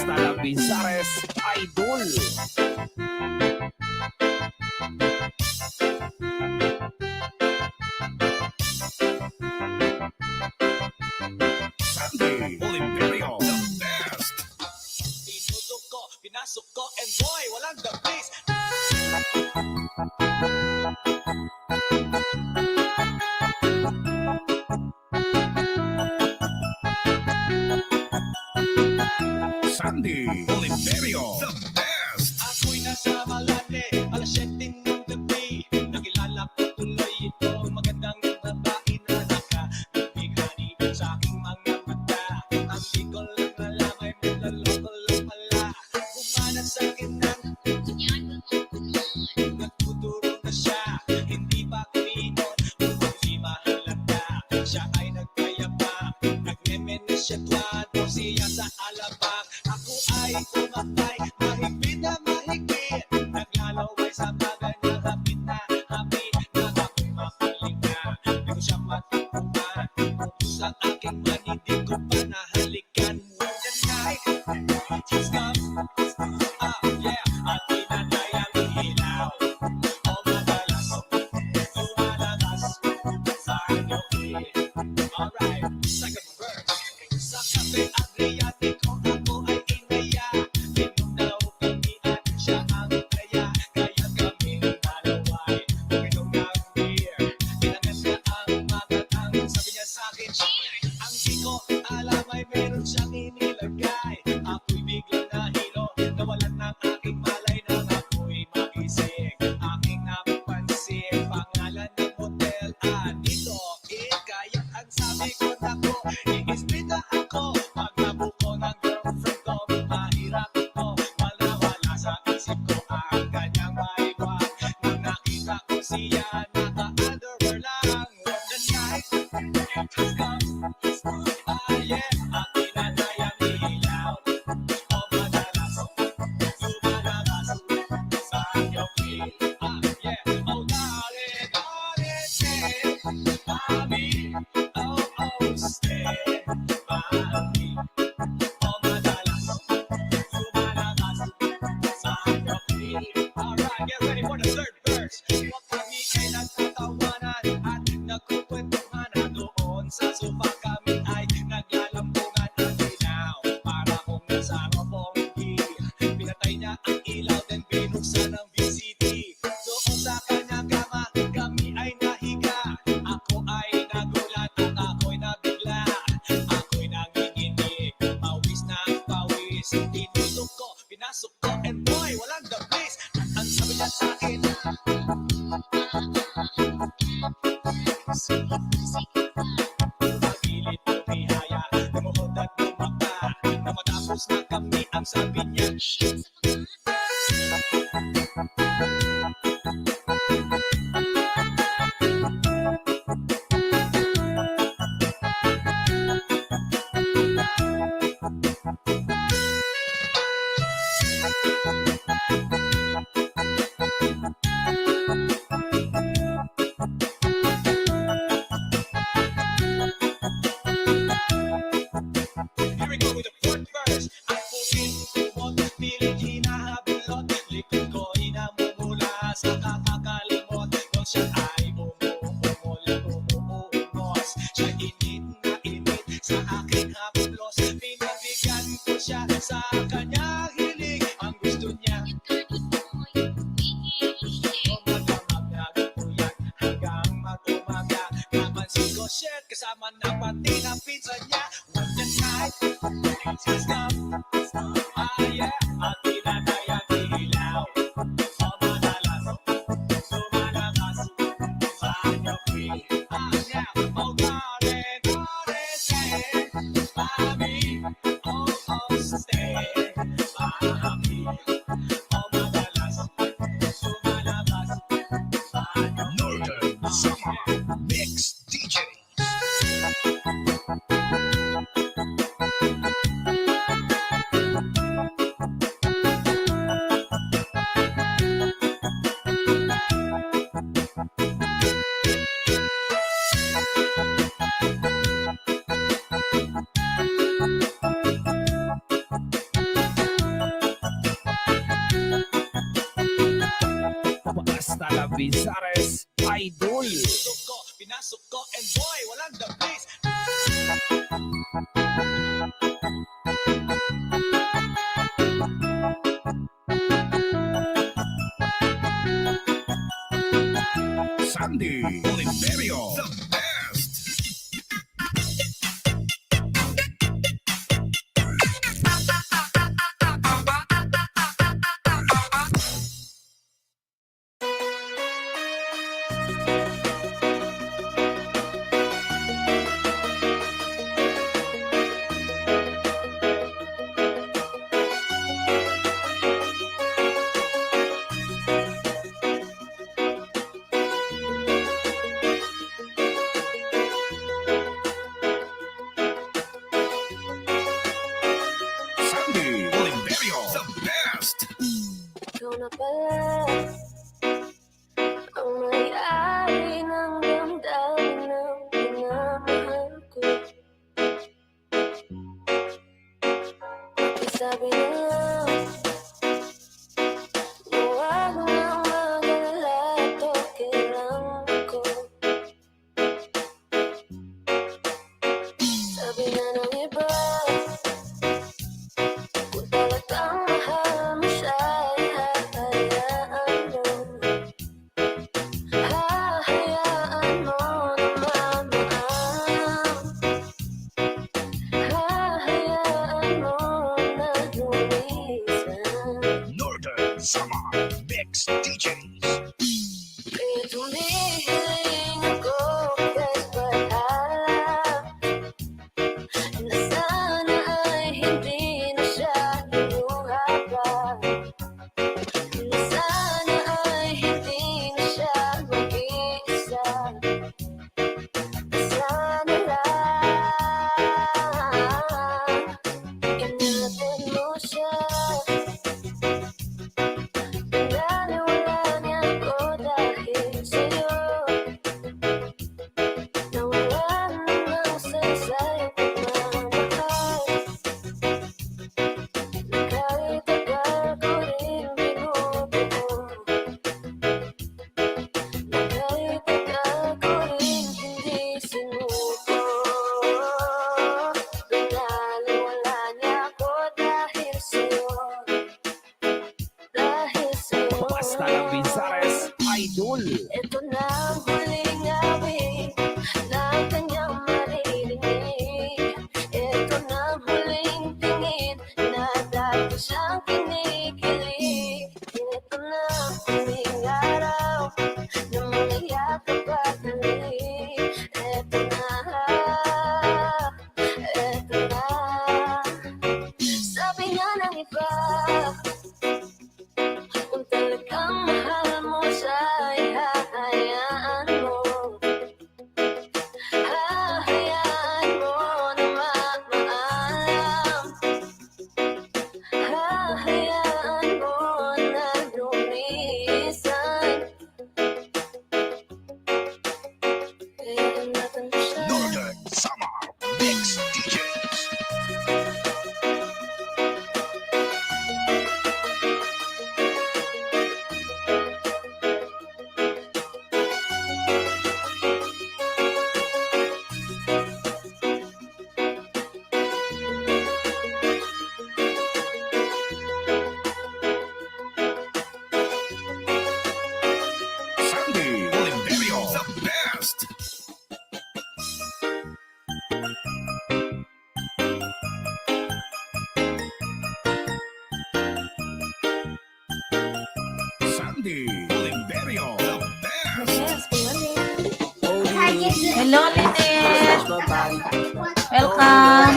Basta lang Bizares Idol. Sandy Oliverio, the best. Tinutok ko, pinasok ko, and boy, walang the place. Sandy Oliverio, the best. Ako'y nasa Malate, alas 7 ng gabi. Nakilala ko tuloy ito, magandang babae na nakabighani sa aking mga mata. Ang di ko lang alam ay naloloko lang pala. Bumanat sa akin ng nagtuturo na siya. Hindi pa kuminon, hindi mahalata. Siya ay nagkayapa, nagmemenesyatwado siya sa alabang. Ako ay tumakay, mahigpit na mahigpit. Naglalaway sa bagay na hapit na hapit. Na ako'y makalinga, di ko siya matakbuhan. Upos ang aking mani, di ko pa nahalikan. When the night has come, yeah, at pinatay ang ilaw. O madalas, lumalabas sa inyo. Alright, second verse. Sa Cafe Adriatico ako ay inaya. Inunaw kami at siya ang kaya. Kaya kaming dalaway, uminom ng beer. Kinangat niya ang magatang, sabi niya sa'kin, ang di ko alam ay meron siyang inilagay. Ako'y biglang nahilo, nawalan ng aking malay nang ako'y magising. Aking napansin, pangalan ng hotel, dito, kaya ang sabi ko nako, iispita ako. Pag nabuko ng girlfriend ko, mahirap ito. Wala sa isip ko ang kanyang maiwag. Nang nakita ko siya, naka-underwear lang. When the night has come, yeah, at pinatay ang ilaw. O madalas, lumalabas sa iyong feet. Yeah, oh darling, darling, stay by me. Oh, oh, stay by me. O madalas, lumalabas sa iyong feet. Alright, get ready for the third verse. Huwag kami ay nagtatawanan at nagkukwentuhan na doon sa sofa kami ay naglalambungan ang ilaw. Para kung nasa robonggi, pinatay niya ang ilaw then binuksan ang VCD. Doon sa kanyang kama, kami ay nahiga. Ako ay nagulat at ako'y nabigla. Ako'y nanginginig, pawis na pawis. Tinutok ko, pinasok ko, and boy, walang the place. Ang sabi niya sa'kin, Pagpilit ko bihaya, lumuhod at lumapa. Na matapos na kami, ang sabi niya, here we go with the fourth verse. Ay pusin, tumot, piling hinahabilot. Likod ko inamumula sa kakakalimot. Kung siya ay umuungos, siya init na init sa aking haplos. Pinabigyan ko siya sa kanyang hiling. Ang gusto niya, hanggang matumaga. Napansin ko shit, kasama na pati ng pizza niya. When the night has come, yeah, at pinatay ang ilaw. O madalas, lumalabas sa inyong feet. Yeah, oh darling, darling, stay by me. Oh, oh, stay by me. O madalas, lumalabas sa inyong Northern Summer Mix DJ. Vizares Idol. Pinasok ko, and boy, walang the place. Sandy Oliverio, the best. Sandy Oliverio, the best. Ikaw na pala ang may-ari ng damdamin ng pinamahal ko. Sabi na lang na huwag nang mag-alala at okay lang ako. Sabi na ng iba, kung talagang mahal mo siya, hahayaan mo. Hahayaan mo na mamaalam. Hahayaan mo na lumisan. Northern Summer Mix DJs. Kaya tumihiling ako kahit paalam na sana ay hindi na siya luha pa. Na sana ay hindi na siya mag-iisa. Sana lang inatid mo siya. Pinaniwala niya ako dahil sa'yo. Nawalan ng saysay ang pagmamahal. Na kahit tagal ko rin binubuo. Na kahit tagal ko rin hindi sinuko. Pinaniwala niya ako dahil sa'yo. Dahil sa'yo. Basta lang Vizares Idol. Ito na ang huling awit na kanyang maririnig. Ito na ang huling tingin na dati siyang kinikilig. Ito na ang huling araw na mga yakap at halik. Ito na, ito na. Sabi nga ng iba, kung talagang mahal mo siya, ay hahayaan mo. Hahayaan mo na mamaalam. Hahayaan mo na lumisan. Kaya natin siya. Northern Summer Mix DJs. Sandy Oliverio, the best. Sandy Oliverio, the best. Hello, Lynette. Welcome.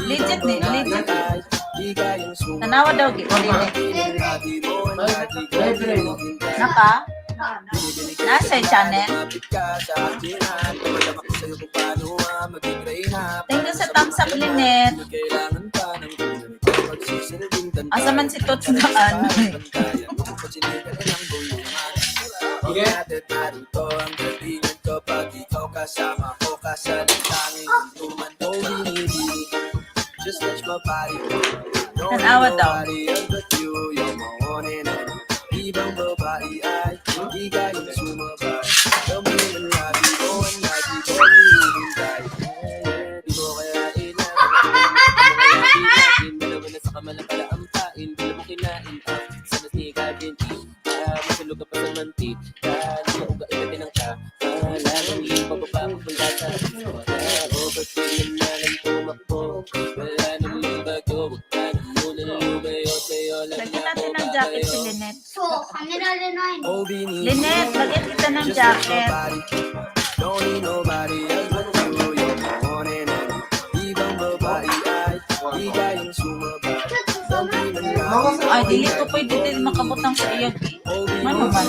Legit ni, legit. Tanawa daw gito, Lynette. Naka? Nasa yung channel? Thank you sa thumbs up, Lynette. Asa man si Tots na ano eh. Tanawa daw. Oh, beneath Lynette, lagyan kita ng just touch my jacket. body. Don't need nobody else but you. You're my one and only. Ibang babae ay higayang sumabay. Ay, dili ko pwede din makabutang sa iya. Oh, Ano man?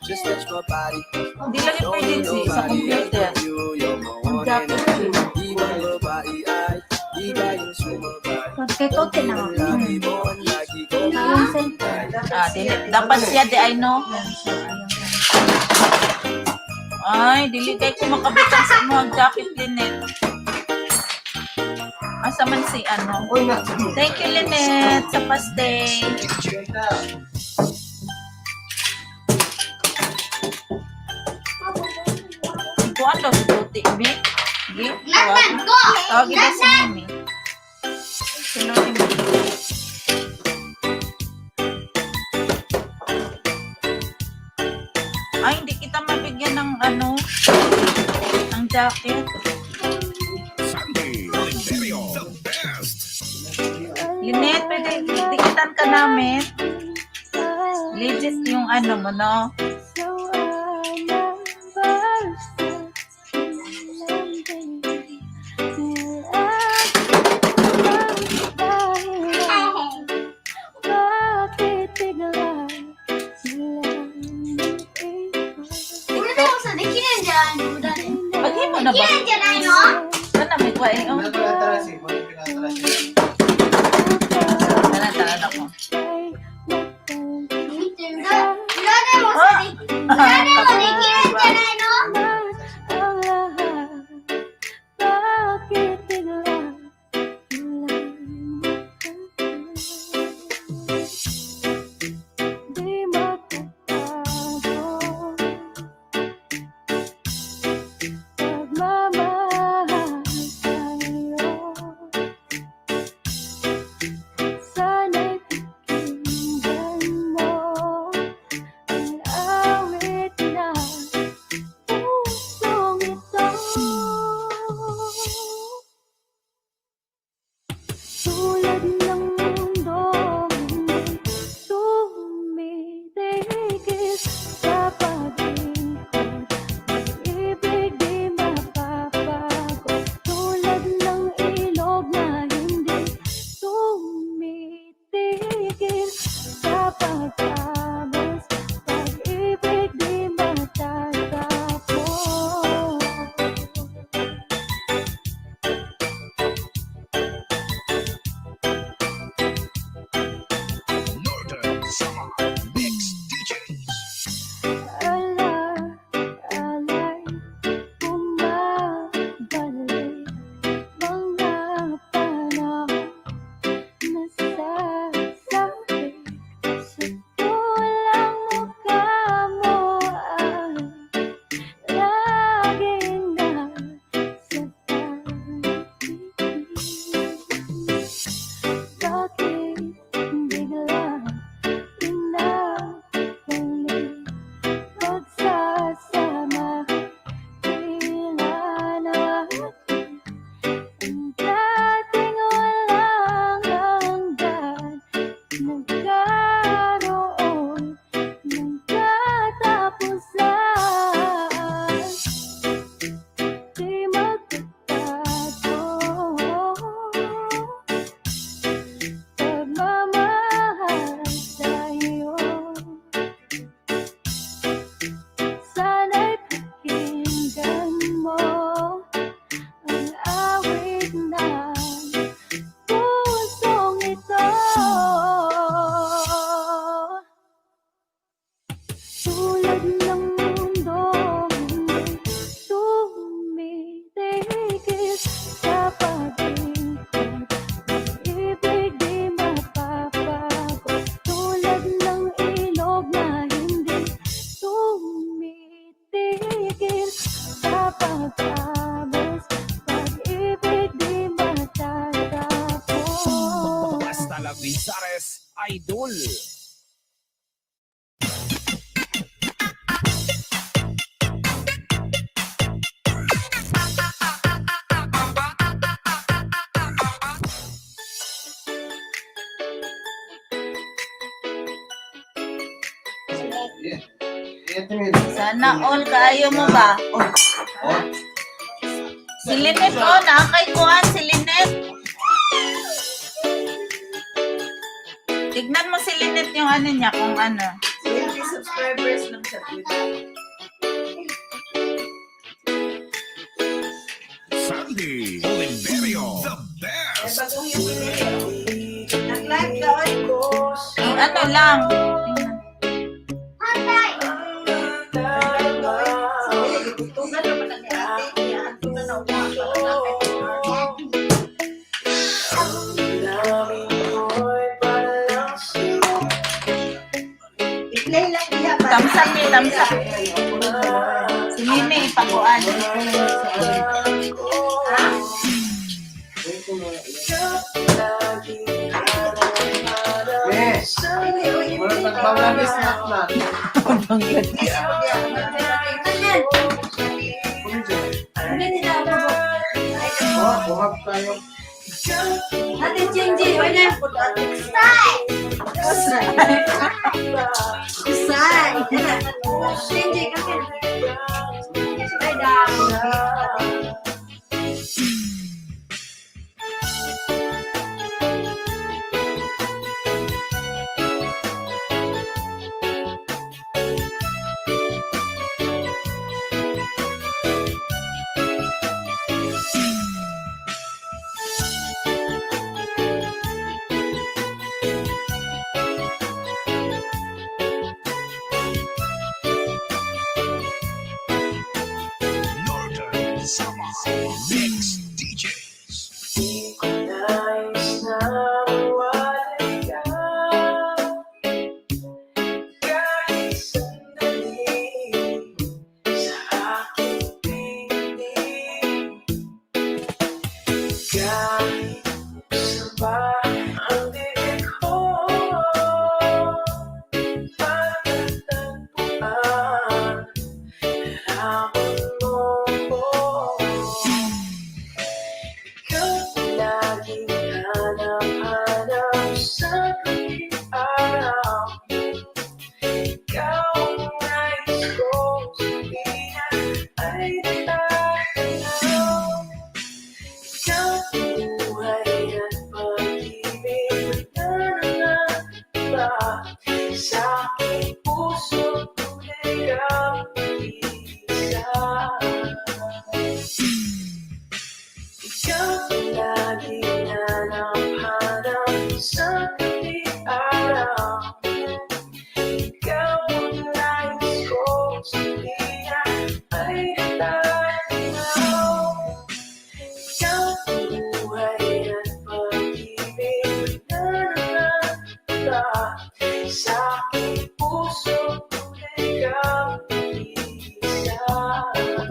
just touch my body. Hindi lagi pwede sa computer. Ang jacket ko. Ibang babae ay higayang sumabay. Kay Kote na ako. Yung center. Ah, dili. Dapat siya di ay no. Ay, dili kay ko makabutang sa mga jacket, Lynette. Asa man si ano? Uy, na. Thank you, Lynette, sa pastel. Kuha daw si Tuti, Bi. Bi? Tawag ito si Mimi. Sino rin Bi? Ay, hindi kita mabigyan ng ano, ng jacket. Sandy Oliverio, the best. Lynette, pwede dikitan ka namin. Legit yung ano mo, no? Paghi mo na ba? Sana may kwae. Oh. Tara ako. Tulad ng mundong hindi tumitigil sa paglingkod, pag-ibig di mapapago. Tulad ng ilog na hindi tumitigil sa pagkabos, pag-ibig di matatapos. Northern Summer Mix DJs. Alay, bumabalik mga panahon nasasabi sa tulang mukha mo ay laging nasa tabi. Bakit biglang pinabalik pagsasama? Tila natin ang dating walang hanggan, nagkaroon ng katapusan. Di magtatago pagmamahal sa'yo. Sana'y pakinggan mo ang awit ng pusong ito. Tulad ng mundong hindi tumitigil sa paglingkod, pag-ibig di mapapago. Tulad ng ilog na hindi tumitigil sa pagkabos, pag-ibig di matatapos. Hasta la Vizares Idol. Ito yun. Sana all kaayo mo ba? Si Lynette ko, nakakay kuhan si Lynette. Tignan mo si Lynette yung ano niya, kung ano. 20 subscribers lang sa Twitter. Sandy Oliverio, the Eh, best. bagong yung pinili. Nag-live ka, oy. Yung ano lang. Tugan naman ang ate niya. Tugan na umaga para nakay. I-play lang niya. Tamsak eh, tamsak. Si Nene, ipakuan. Yes. Walang Bangladesh snack na. Oh, buhag tayo. Ate Chinji, wala. Kusay. Chinji, kami. Ay, daw. Northern Summer Mix DJs.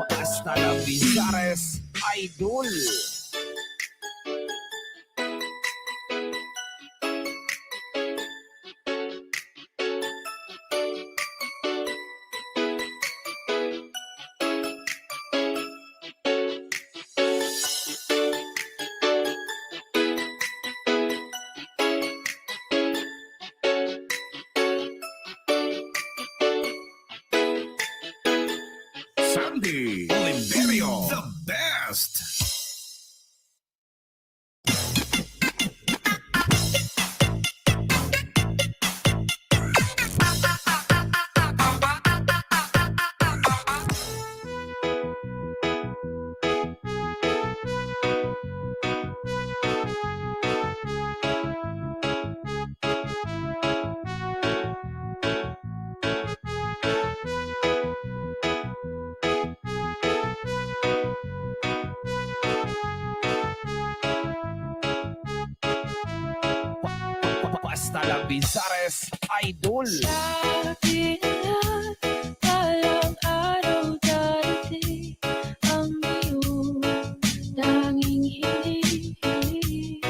Hasta la Bizares Idol. Sandy Oliverio, the best. Hasta la Bizares Idol. Sabi nila, walang araw darating ang iyong tanging hinihiling.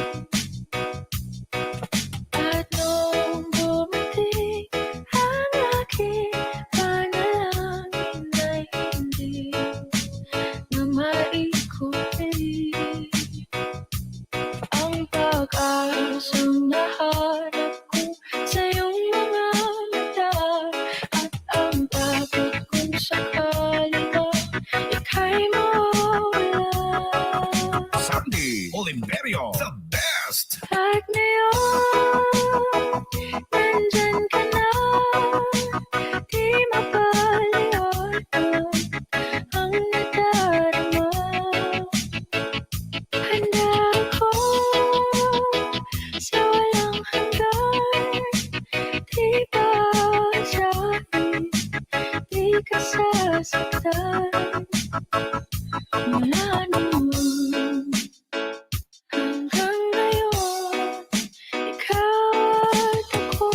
At noong dumating ang aking panalangin ay hindi na maikutin ang pag-asang nahanap ko sa iyong mga mata at ang pagod Oliverio, the best. Kahit ngayon, nandyan ka na, di mapaliwanag ang nadarama. Handa ako sa walang hanggan, di ba sa'kin, di ka sasaktan. Mula noon hanggang ngayon, ikaw at ako.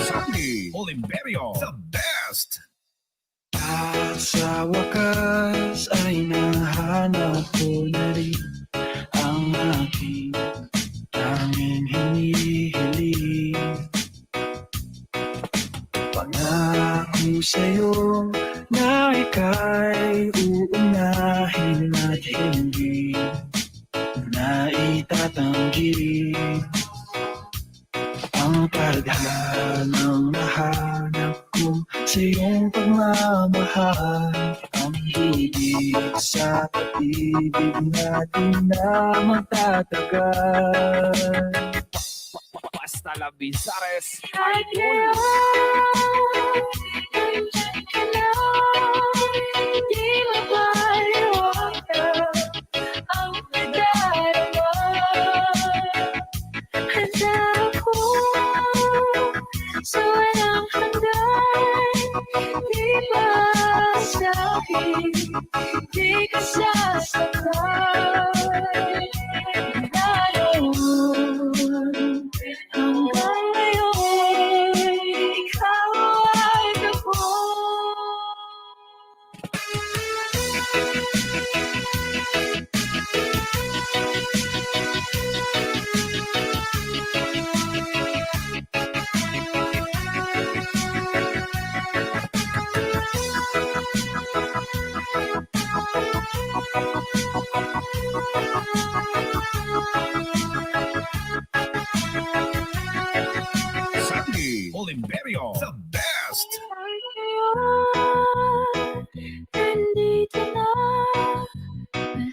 Sandy Oliverio, the best. At sa wakas ay nahanap ko na rin ang aking tanging hinihiling. Pangako sa'yo na ika'y uunahin at hindi na itatanggi ang paghalang nahanap ko sa iyong pagmamahal. Ang higit sa pag-ibig natin na magtatagal. Basta la Bizares, Kahit idol. ngayon, nandyan ka na, di mapaliwanag ang nadarama. Handa ako sa walang hanggan, di ba sa'kin, di ka sasaktan. Ngayon, hanggang ngayon, ikaw at ako. Sandy Oliverio, the best. Nandito na,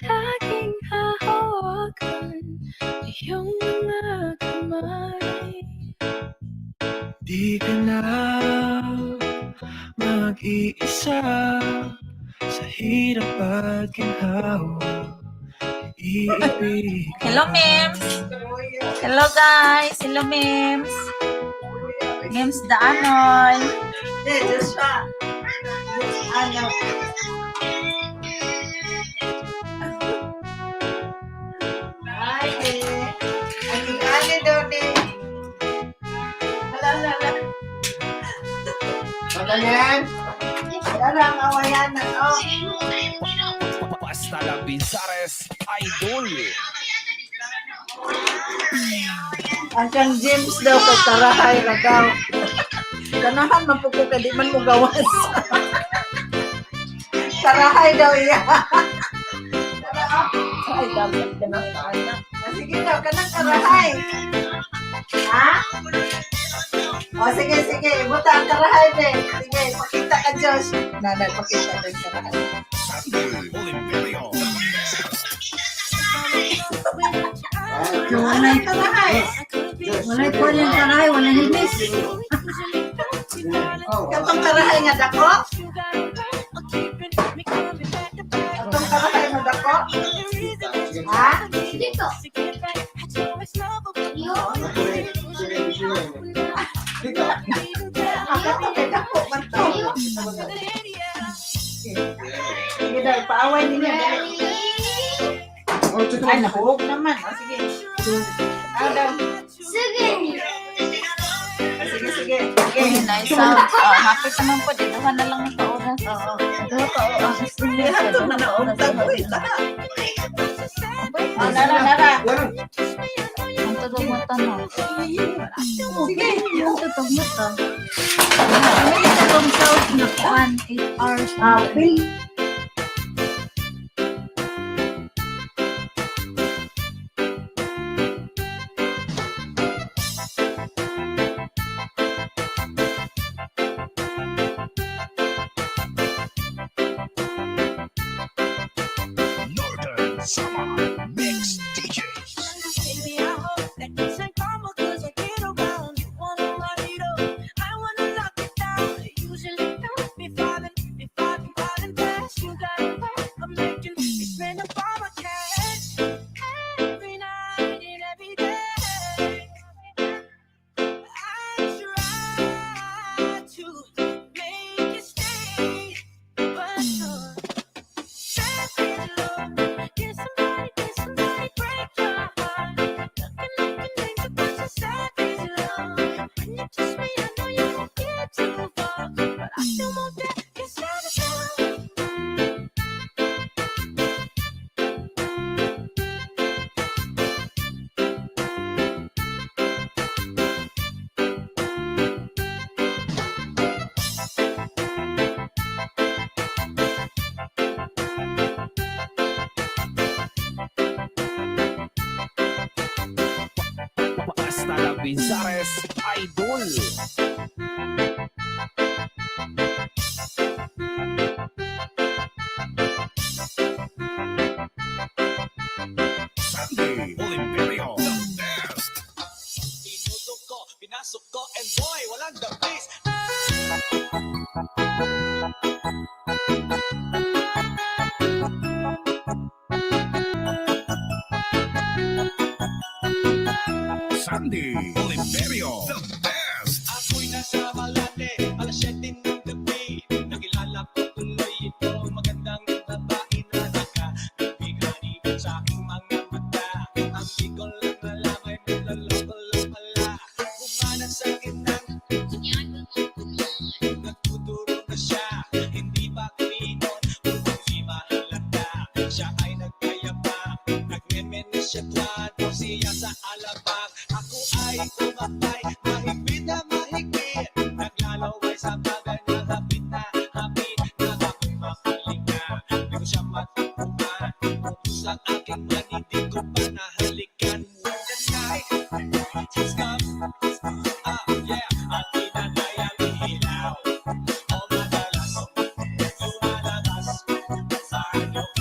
palaging hahawakan iyong mga kamay. Di ka na mag-iisa sa hirap at ginhawa. Iibig Hello, Mems. Hello, guys. Hello, Mems. Mems Daanol. Hindi, Joshua. Ano? Ay, ani daw ni. Hala. Magaling! Darang awayanan, oh. Basta la Bizares, idol. Ang kang James daw kay tarahay na daw. Ganahan man po ko di man mo gawas. Tarahay daw iya. Ay, dapat ka na kaya. Sige daw, kanang tarahay. Ha? O, sige. Ibuta ang tarahay din. Sige, pakita ka, Josh. Nanay, pakita ka yung tarahay. Sandy Oliverio, the best. Walay tarahay. Walay po yung tarahay, walay hibis. Katong tarahay nga dako? Katong tarahay nga dako? Ha? Dito. Katong kay dako man to. Sige daw, paaway ninyo. Ay, nahuwag naman. O, sige. Daw. Sige. Okay, nice sound. Happy naman po. Dito ka na lang ng pauras. Oo. Dito ka pauras. Ito na naunta ko ita. Nara. Yan. Ang tutog mo to, no? Sige. Tutog mo to. May itong sound na kuan, 8 hours. Bill. Northern Summer Mix DJs. Baby, I hope that this ain't karma, 'cause I get around. You wanna run it up, I wanna lock it down. Usually don't be falling fast. You got a way of making me spend up all my cash. Every night and every day, I try to make you stay, but savage love, can somebody break your heart? Looking into bunch of savage love. When you kiss me, I know you won't get too far, but I still want that. Your savage love. Basta la Bizares Idol. Sandy Oliverio, the best. Pinusok ko, pinasok ko, and boy, walang the place. Sandy Oliverio, the best. Ako'y nasa Malate, alas 7 ng gabi. Nakilala ko tuloy ito, magandang babae na nakabighani sa aking mga mata. Ang bigol lang nalamay, nilaloko lang pala. Bumanan sa akin ng nagtuturo na siya. Hindi pa kininon, hindi mahalata. Siya ay nagkayapa, nagmemenes siya plato siya sa alabang. Ako ay kumapay, mahigpit na mahigpit. Naglalaway sa bagay na hapit na hapit. Ako'y makalinga, di ko siya matapuman. Upos ang aking man, hindi ko pa nahalikan. When the night has come, yeah, at pinatay ang ilaw. O madalas, lumalabas sa loob.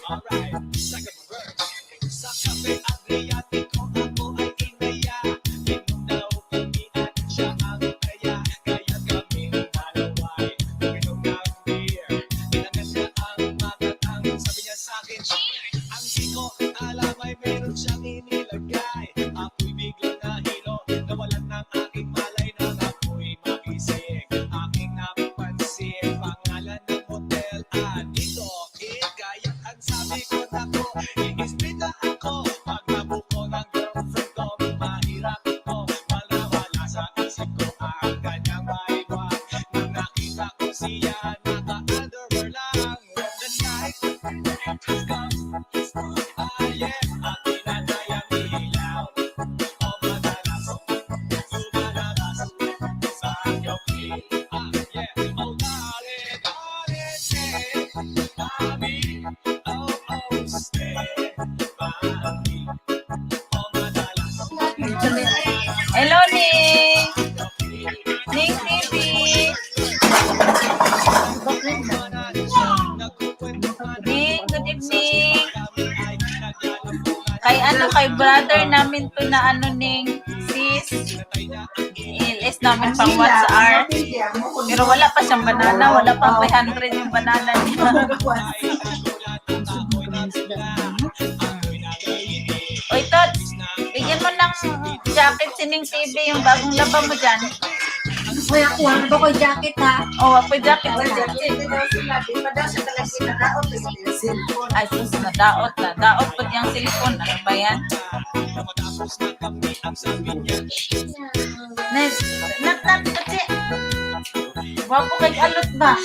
Alright, second verse. Sa Cafe Adriatico ako ay inaya. Inom daw kami at siya ang kaya. Kaya kami dalaway, uminom ng beer. Inangat niya ang magatang, sabi niya sa'kin, ang di ko alam ay meron siyang inilagay. Ako'y biglang nahilo, nawalan ng aking malay nang ako'y magising. Aking napansin, pangalan ng hotel, dito, kaya ang sabi ko nako, i-split na ako. Pag nabuko ng girlfriend ko, mahirap ito, malawala sa isip ko ang kanyang maiwan. Nang nakita ko siya, naka-underwear lang. When the night has come, yeah, at pinatay ang ilaw. O madalas, lumalabas sa loob. Yeah, oh darling, darling, stay by me. Oh, oh, stay by me. O madalas, Hello, Ning! Ning TV! Ning, good evening! Kay kay brother namin to na Ning, sis. Ilis namin pang WhatsApp. Pero wala pa siyang banana, wala pa 500 yung banana niya. Oy, Tot, bigyan mo ng jacket si Ning TV, yung bagong laba mo dyan. Uy, ako ano ba ko jacket ha? Oh, ako jacket. Uy, jacket daw sila. Di pa daw siya talaga sinadaot. Ay, sus, nadaot na. Daot po yung silikon. Ano ba yan? Nice. Nat, kasi. Wapo kay alot ba?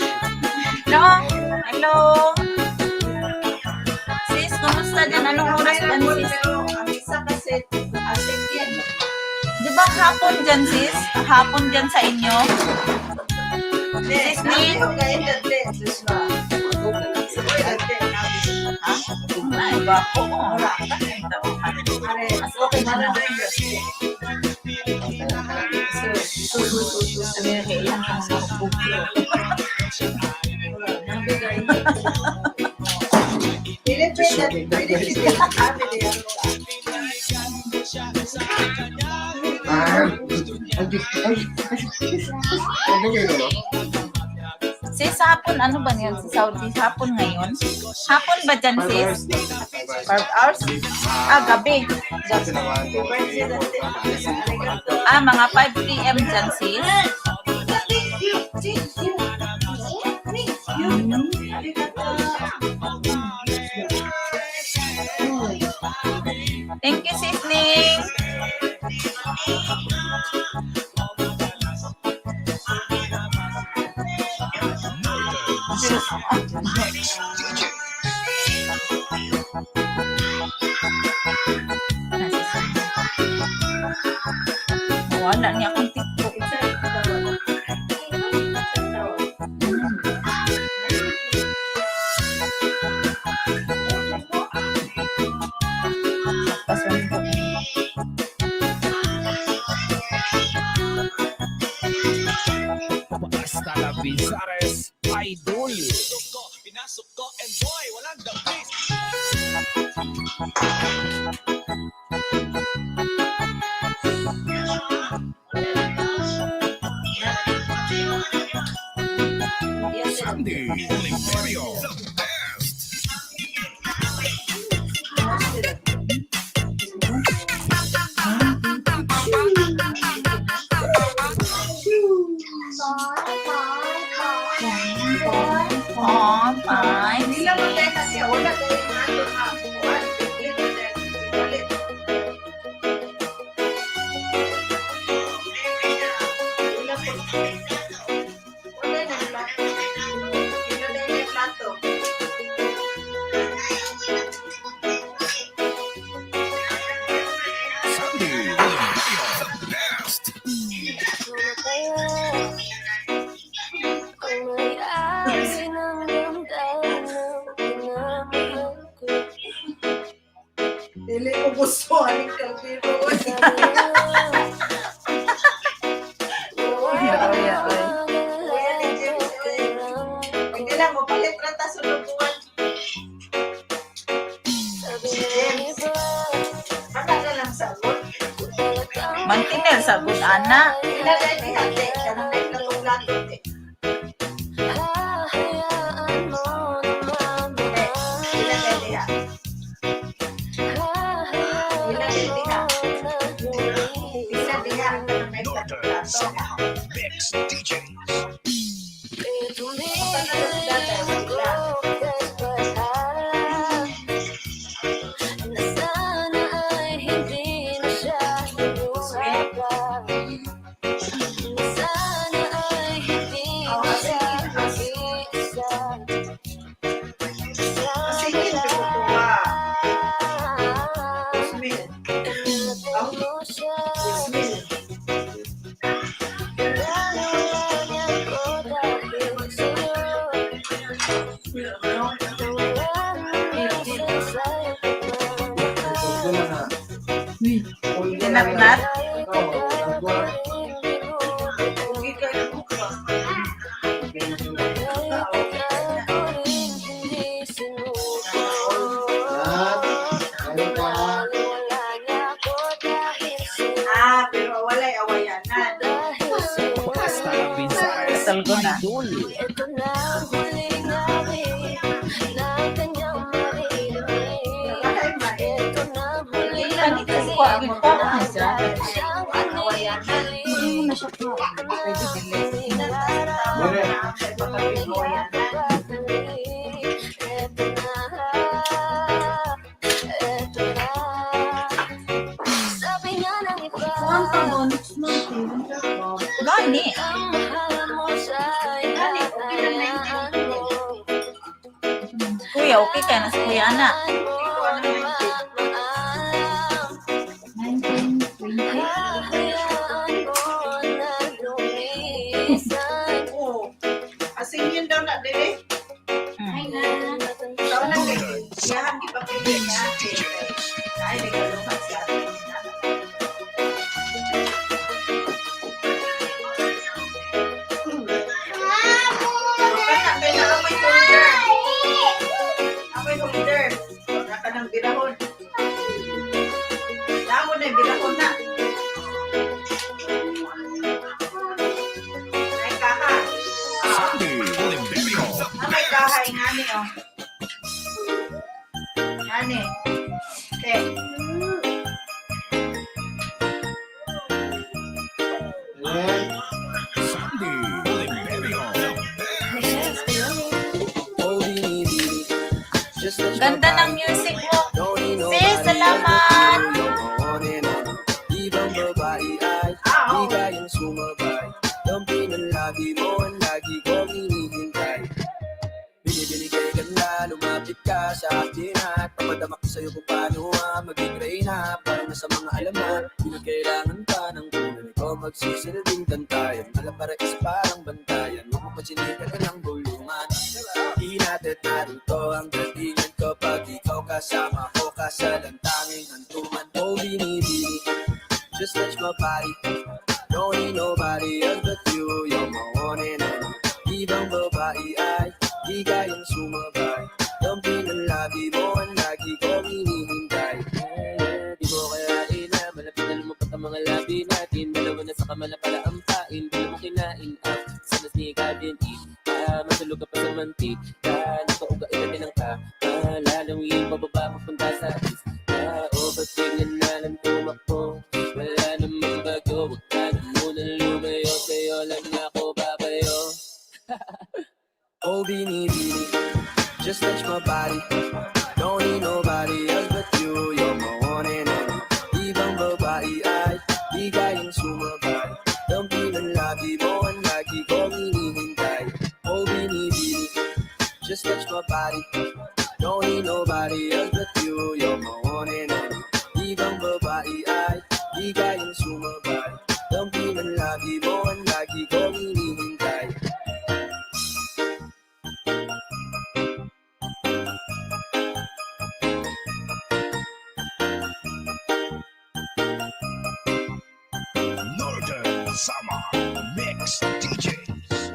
No? Hello? Sis, kumusta dyan? Anong oras ba, sis? Ang isa kasi bang hapon dyan, sis? Hapon dyan sa inyo? Sis ni? Ay, bako mo. Sis, hapon, ano ba yun? Si Saudi, hapon ngayon? Hapon ba dyan, sis? 5 hours? Gabi. Mga 5 p.m. dyan, sis. Thank you, sis Ning. Wala niya akong TikTok. Basta la Bizares Idol. Pinasok ko and boy, walang dabis. Sandy Oliverio, the best. Bye. Hindi lang tayo kasi wala tayo nato makakuha. Sandy Oliverio, the best. Dili ko gusto aling kalbiro. Hindi lang mo palit rata sa lubuan. Baka na lang sagot. Mantinel, sagot, ana. Ilagay ni hati. Kanang may katong eh. Ilagay niya. Ilagay niya. Ilagay niya. Kanang may katong lato. Mix DJs. Dinatnat. Pero walay awayanan. Basta la Bizares Salgo na. Idol. Kanito ko ang pa na siya. Gani. Kuya, okay ka na sa kuya ana. 19, 20. Nani? Okay. Then, Sandy Oliverio, the best. Oh, binibini. Just let my Ganda ng body. music mo. Don't need Sis, nobody salamat! else but you. You're my one and only. Ibang babae ay di kayang sumabay. Dampi ng lagi mo ang lagi kong hinihintay. Binibini kay ganda, lumapit ka sa akin at papadama ko sa'yo kung paano maging reyna. Parang nasa mga alamat, pinagkailangan pa ng tunay ko magsisilbing tantayan. Malapara is parang bantayan, huwag mo pansinikan ka ng bulungan. Di natin narito ang galingan ko pag ikaw kasama ko kasalang tanging hantuman. Oh, binibini, just touch my body. Don't need nobody else but you. You're my one and only. Ibang babae ay di kayang sumabay. Dampi ng labi mo ang lagi kong hinihintay. Di mo kaya ina, malapit na lumapot ang mga labi natin. Dalawa na sa kamala pala ang pain. Di mo kinain up, sa nasnika din matulog ka pa sa mantika. Nakauga ilamin ng lalawin pababa papunta sa is. O ba't tingnan na lang tumakbo? Wala namang bago, huwag ka na munang lumayo. Sa'yo lang ako babayo. Oh, binibini, just touch my body. Don't need nobody else but you. You're my one and only. Ibang babae ay di kayang sumabay. Dampi ng labi mo ang lagi kong hinihintay. Oh, binibini, just touch my body. Don't need nobody else but you. You're my one and only. Ibang babae ay di kayang sumabay. Dampi ng labi mo ang lagi kong hinihintay. Northern Summer Mix DJs.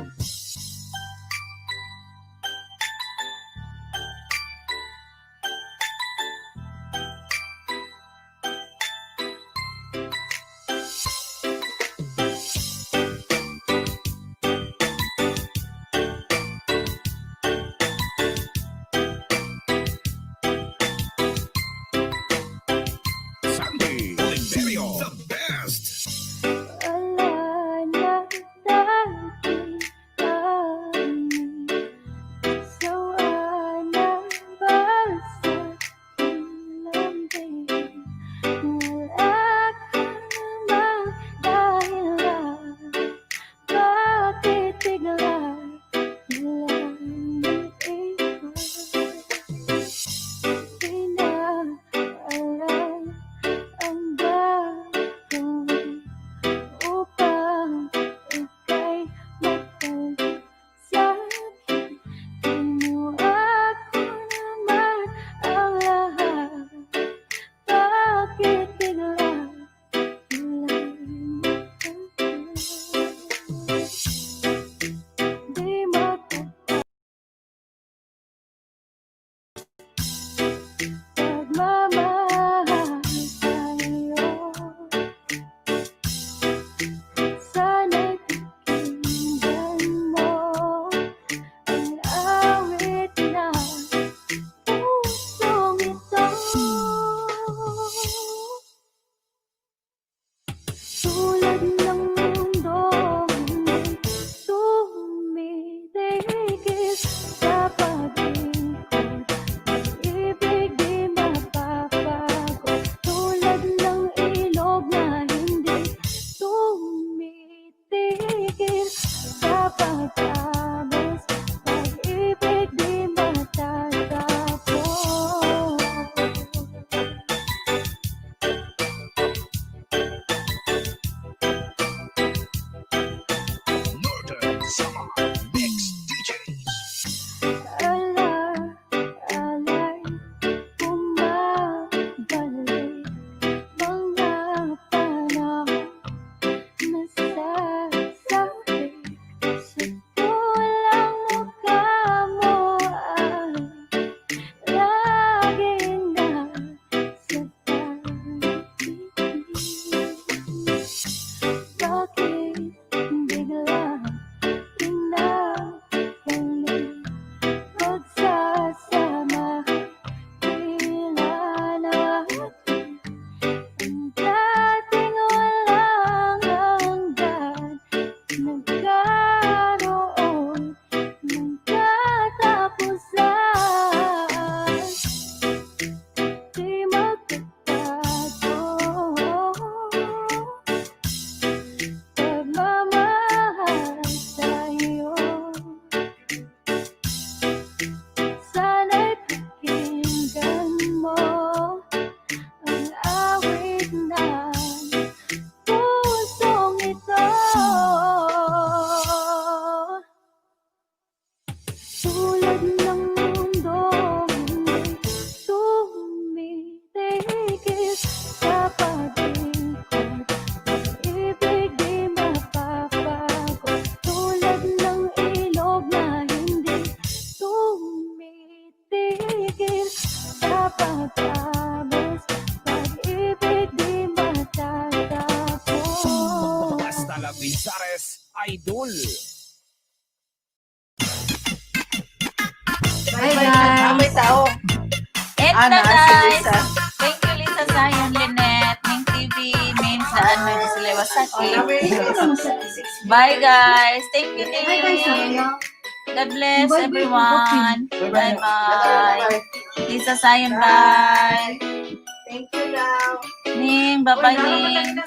Zares Idol. Bye guys. May tao. And Ana, na si guys. Lisa. Thank you Lisa Zion, Lynette, Ning TV, Names na ano yung sila Wasaki. Bye guys. Thank you Ning. God bless everyone. Bye bye. Lisa Zion, bye. Thank you now. Ning, bye bye Ning.